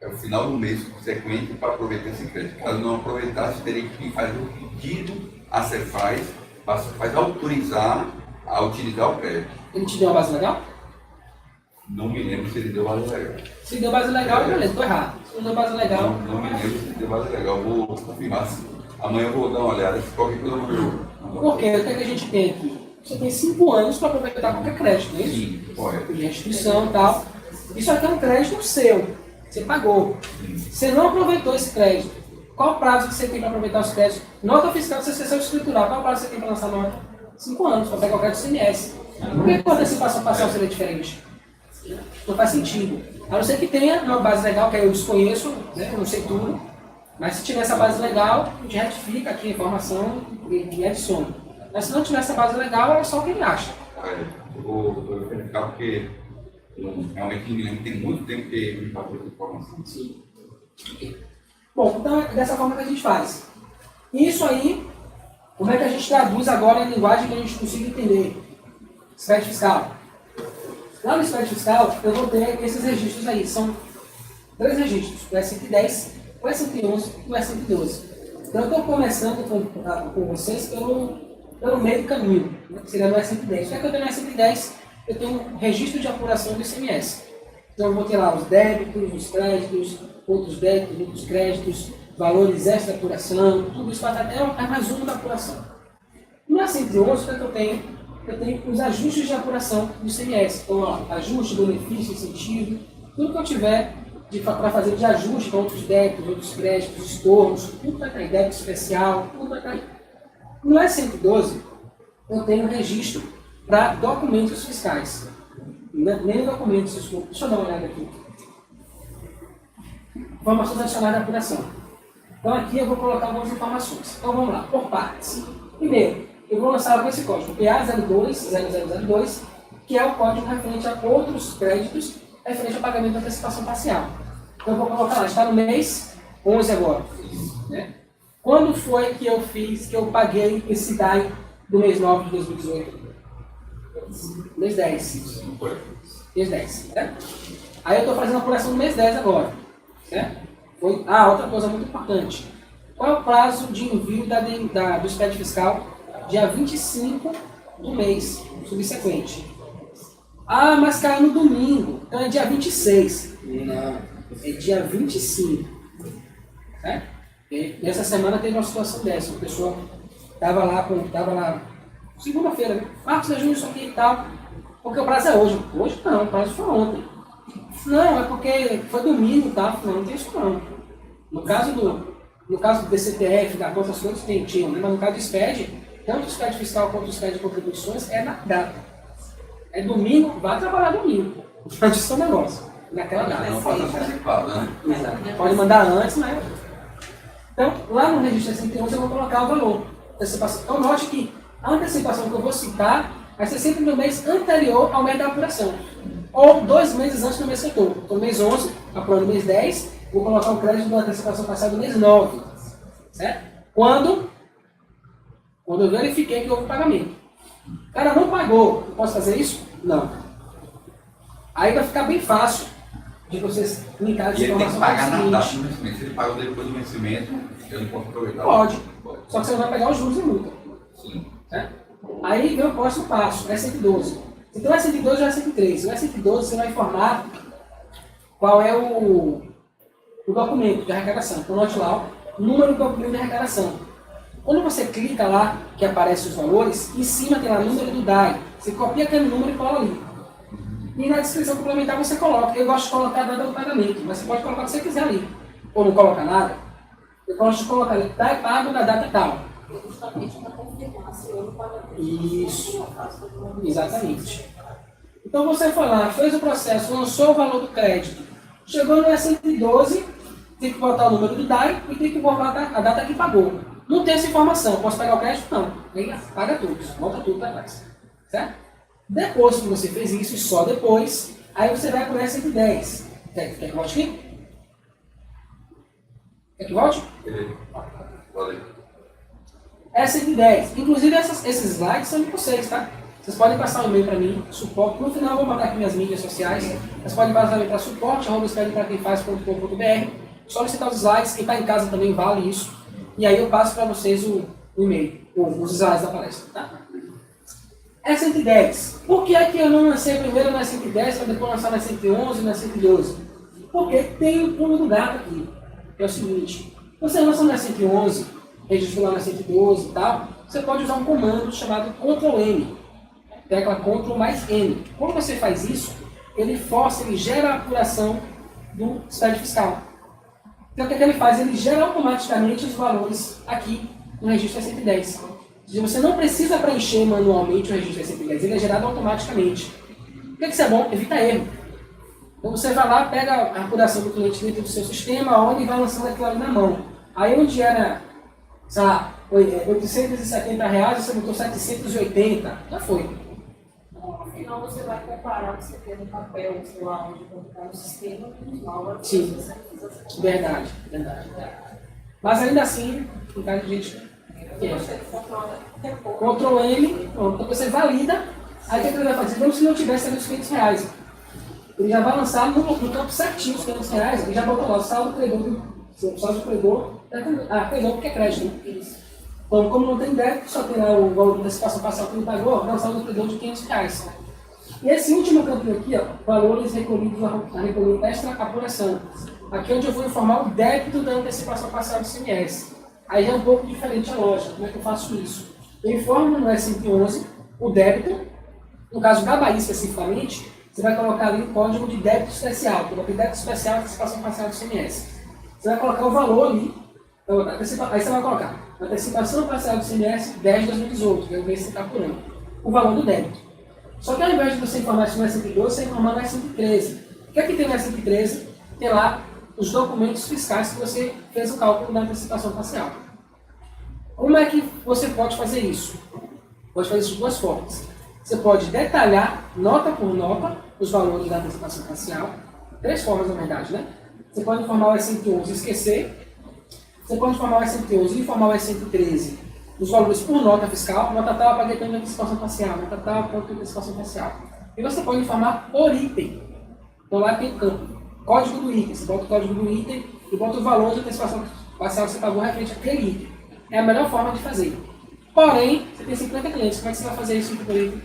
o final do mês consequente para aproveitar esse crédito. Caso não aproveitasse, teria que fazer um pedido à Cefaz para a Cefaz autorizar a utilizar o crédito. Ele te deu uma base legal? Não me lembro se ele deu base legal. Se deu base legal, beleza, estou errado. Se não deu base legal. Não me lembro se ele deu base legal. Vou confirmar. Amanhã eu vou dar uma olhada. Se qualquer coisa eu Porque o que a gente tem aqui? Você tem 5 anos para aproveitar qualquer crédito, não é isso? Sim, correto. De instituição e tal. Isso aqui é um crédito seu. Você pagou. Você não aproveitou esse crédito. Qual o prazo que você tem para aproveitar os créditos? Nota fiscal, se você esqueceu de escriturar, qual o prazo que você tem para lançar nota? 5 anos, para pegar o crédito CMS. Por que a antecipação parcial seria diferente? Não faz sentido. A não ser que tenha uma base legal, que eu desconheço, né? Eu não sei tudo. Mas se tiver essa base legal, a gente retifica aqui a informação e adiciona. Mas se não tiver essa base legal, é só o que ele acha. Eu vou verificar porque realmente me lembro que tem muito tempo que me passou essa informação. Sim. Bom, então é dessa forma que a gente faz. Isso aí, como é que a gente traduz agora em linguagem que a gente consiga entender? SPED fiscal. Lá no SPED fiscal, eu vou ter esses registros aí. São 3 registros, o S110, o S111 e o S112. Então eu estou começando com vocês pelo meio do caminho, né, que seria no S110. O que é que eu tenho no S110? Eu tenho um registro de apuração do ICMS. Então eu vou ter lá os débitos, os créditos, outros débitos, outros créditos, valores extra da apuração, tudo isso para até mais um da apuração. No S111, o que é que eu tenho? Eu tenho os ajustes de apuração do ICMS. Então, ó, ajuste, benefício, incentivo, tudo que eu tiver para fazer de ajuste com outros débitos, outros créditos, estornos, tudo vai cair, débito especial, tudo vai cair. No S112, eu tenho registro para documentos fiscais. Nem documentos, desculpa. Deixa eu dar uma olhada aqui. Informações adicionais da apuração. Então aqui eu vou colocar algumas informações. Então vamos lá, por partes. Primeiro, eu vou lançar com esse código, PA020002, que é o código referente a outros créditos, referente ao pagamento de antecipação parcial. Então eu vou colocar lá, está no mês 11 agora. Né? Quando foi que eu paguei esse DAI do mês 9 de 2018? Mês 10. Mês 10. Né? Aí eu estou fazendo a apuração do mês 10 agora. Né? Outra coisa muito importante. Qual é o prazo de envio do SPED fiscal? Dia 25 do mês subsequente. Ah, mas caiu no domingo. Então é dia 26. Não, é dia 25. Né? E nessa semana teve uma situação dessa. A pessoa estava lá segunda-feira, né? Marcos, ajuda isso aqui e tal. Porque o prazo é hoje. Hoje não, o prazo foi ontem. Não, é porque foi domingo e tal. Não tem isso não. No caso do DCTF, da conta, as coisas tinham, né? Mas no caso do SPED, tanto o SPED fiscal quanto o SPED de contribuições é na data. É domingo, vai trabalhar domingo. Não disso é um negócio. Naquela data. Não pode antecipado, né? Exato. Pode mandar antes, né? Então, lá no registro 61 eu vou colocar o valor. Antecipação. Então, note que a antecipação que eu vou citar vai ser sempre no mês anterior ao mês da apuração. Ou 2 meses antes do mês que eu estou. Então, mês 11, apurando mês 10, vou colocar o crédito da antecipação passada do mês 9. Certo? Quando eu verifiquei que houve pagamento. O cara não pagou, eu posso fazer isso? Não. Aí vai ficar bem fácil de vocês linkar as informações. E ele tem que pagar na data seguinte. do vencimento. Se ele pagou depois do vencimento, eu não posso aproveitar. Pode. Só que você não vai pegar os juros e multa. Sim. Certo? Aí vem o próximo passo, o S112. Então o S112 e o S113. O S112 você vai informar qual é o documento de arrecadação. Então note lá o número do documento de arrecadação. Quando você clica lá, que aparece os valores, em cima tem lá o número do DAI. Você copia aquele número e cola ali. E na descrição complementar você coloca. Eu gosto de colocar a data do pagamento, mas você pode colocar o que você quiser ali. Ou não coloca nada. Eu gosto de colocar ali, DAI pago na data tal. Justamente para confirmar se eu não pago. Isso. Exatamente. Então você foi lá, fez o processo, lançou o valor do crédito, chegou no E112, tem que botar o número do DAI e tem que botar a data que pagou. Não tem essa informação, posso pegar o crédito? Não. Aí paga tudo, volta tudo para trás. Certo? Depois que você fez isso, e só depois, aí você vai para o E110. Quer que volte aqui? Quer que volte? Valeu. E110. Inclusive esses slides são de vocês, tá? Vocês podem passar um e-mail para mim, suporte. No final eu vou mandar aqui minhas mídias sociais. Vocês podem passar um e-mail para suporte@espelhopraquemfaz.com.br. Solicitar os slides, quem está em casa também vale isso. E aí eu passo para vocês o e-mail, os slides da palestra, tá? E110. Por que é que eu não lancei primeiro na E110 para depois lançar na E111 e na E112? Porque tem um pulo do gato aqui. É o seguinte, você lança na E111, registra lá na E112 e tal, você pode usar um comando chamado Ctrl+N. Tecla Ctrl mais N. Quando você faz isso, ele gera a apuração do SPED fiscal. Então o que ele faz? Ele gera automaticamente os valores aqui no registro E110. Você não precisa preencher manualmente o registro E110, ele é gerado automaticamente. Por que isso é bom? Evita erro. Então você vai lá, pega a apuração do cliente dentro do seu sistema, olha e vai lançando aquilo ali na mão. Aí onde era, sei lá, R$870, você botou 780, já foi. No final você vai comparar o que você tem no papel, sei lá, onde colocar no sistema, no sim, verdade. Mas ainda assim, tem cara de gente que é. Ctrl+N, pronto, você valida, aí o que ele vai fazer? Como se não tivesse ali os R$500. Ele já vai lançar no campo certinho os R$500, ele já botou lá o saldo credor, credor porque é crédito, né? Então, como não tem débito, só tem lá o valor da antecipação parcial que ele pagou, vai usar o credor de R$500. E esse último campinho aqui, ó, valores recolhidos a recolher extra apuração. Aqui é onde eu vou informar o débito da antecipação parcial do ICMS. Aí já é um pouco diferente a lógica. Como é que eu faço isso? Eu informo no S111 o débito, no caso da Bahia especificamente, você vai colocar ali o código de débito especial. Eu coloquei débito especial antecipação parcial do ICMS. Você vai colocar o valor ali, aí você vai colocar antecipação parcial do ICMS 10 de 2018, que é o mês que você está apurando. O valor do débito. Só que ao invés de você informar isso no S112, você informa no S113. O que é que tem no S113? Tem lá os documentos fiscais que você fez o cálculo da antecipação parcial. Como é que você pode fazer isso? Pode fazer isso de duas formas. Você pode detalhar, nota por nota, os valores da antecipação parcial. Três formas, na verdade, né? Você pode informar o S111 e esquecer. Você pode informar o S111 e informar o S113 os valores por nota fiscal, nota tal, paguei tanto de antecipação parcial, nota tal, quanto de antecipação parcial. E você pode informar por item. Então lá tem o campo, código do item. Você bota o código do item e bota o valor de antecipação parcial que você pagou referente àquele item. É a melhor forma de fazer. Porém, você tem 50 clientes, como é que você vai fazer isso por item?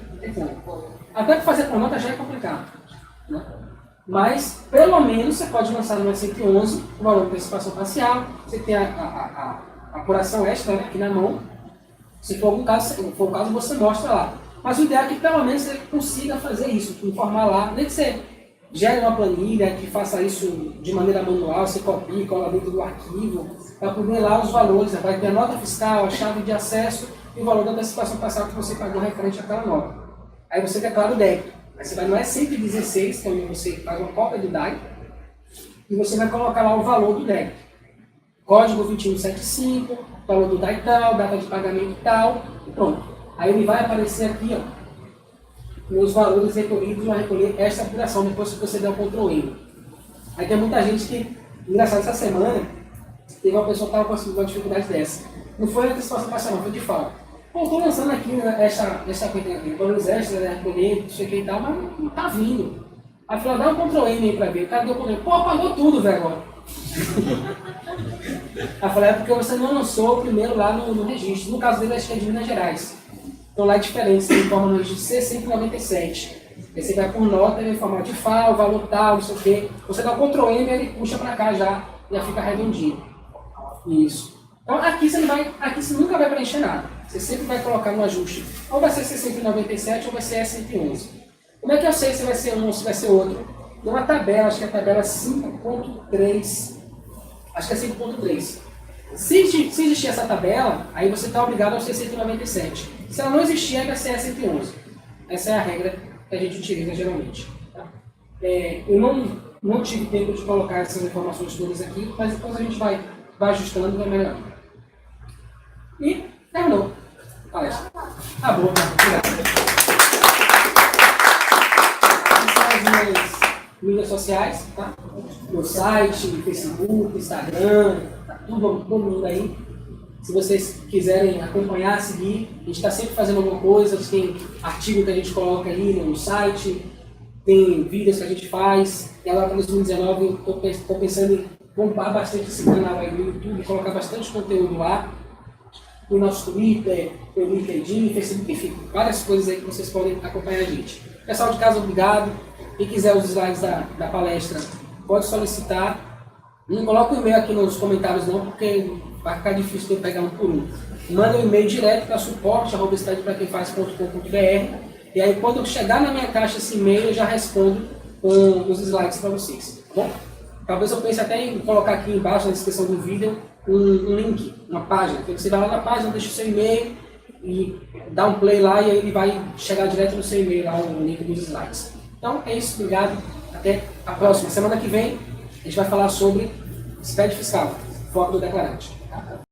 Até para fazer por nota já é complicado. Né? Mas, pelo menos, você pode lançar no S111 o valor de antecipação parcial, você tem a apuração extra, né, aqui na mão. Se for o caso, você mostra lá. Mas o ideal é que pelo menos você consiga fazer isso, informar lá, nem que você gere uma planilha que faça isso de maneira manual, você copia e cola dentro do arquivo, para poder lá os valores, vai ter a nota fiscal, a chave de acesso e o valor da antecipação parcial que você pagou referente àquela nota. Aí você declara o débito. Aí você vai no S116, que é onde você faz uma cópia do DAI, e você vai colocar lá o valor do débito. Código 2175, valor do DAI tal, data de pagamento tal, e pronto. Aí ele vai aparecer aqui, ó, os valores recolhidos vai recolher esta apuração depois que você der o Ctrl+N. Aí tem muita gente que, engraçado, essa semana, teve uma pessoa que estava com uma dificuldade dessa. Não foi a antecipação parcial, não, foi de falta. Pô, estou lançando aqui essa valores extras, né, recolher, não sei o que e tal, mas não está vindo. Aí falou, dá um Ctrl+N aí para ver. O cara deu Ctrl+N. Pô, pagou tudo, velho, agora. Aí falei, é porque você não lançou o primeiro lá no registro. No caso dele, acho que é de Minas Gerais. Então lá é diferente, você informa no registro C197. Aí você vai por nota, ele vai informar de FAO, valor tal, não sei o quê. Você dá o Ctrl+M e ele puxa para cá já fica redondinho. Isso. Então aqui você nunca vai preencher nada. Você sempre vai colocar no ajuste. Ou vai ser C197 ou vai ser S111. Como é que eu sei se vai ser um ou se vai ser outro? Tem uma tabela, acho que é a tabela 5.3. Acho que é 5.3. Se existir essa tabela, aí você está obrigado aos 197. Se ela não existir, é ser 111. Essa é a regra que a gente utiliza geralmente. Tá? Eu não tive tempo de colocar essas informações todas aqui, mas depois a gente vai ajustando e vai melhorando. E terminou. Palestra. Tá bom, obrigado. Essas são as minhas mídias sociais, tá? Meu site, Facebook, Instagram, tá todo mundo aí. Se vocês quiserem acompanhar, seguir, a gente está sempre fazendo alguma coisa, tem artigo que a gente coloca aí no site, tem vídeos que a gente faz, e agora para 2019 eu estou pensando em bombar bastante esse canal aí no YouTube, colocar bastante conteúdo lá, no nosso Twitter, no LinkedIn, Facebook, enfim, várias coisas aí que vocês podem acompanhar a gente. Pessoal de casa, obrigado. Quem quiser os slides da palestra, pode solicitar. Não coloca o e-mail aqui nos comentários não, porque vai ficar difícil de eu pegar um por um. Manda um e-mail direto para suporte@estradepraquemfaz.com.br e aí quando chegar na minha caixa esse e-mail eu já respondo com os slides para vocês, tá bom? Talvez eu pense até em colocar aqui embaixo na descrição do vídeo um link, uma página. Então você vai lá na página, deixa o seu e-mail e dá um play lá e aí ele vai chegar direto no seu e-mail lá o link dos slides. Então é isso, obrigado, até a próxima. Semana que vem a gente vai falar sobre SPED fiscal, foco do declarante.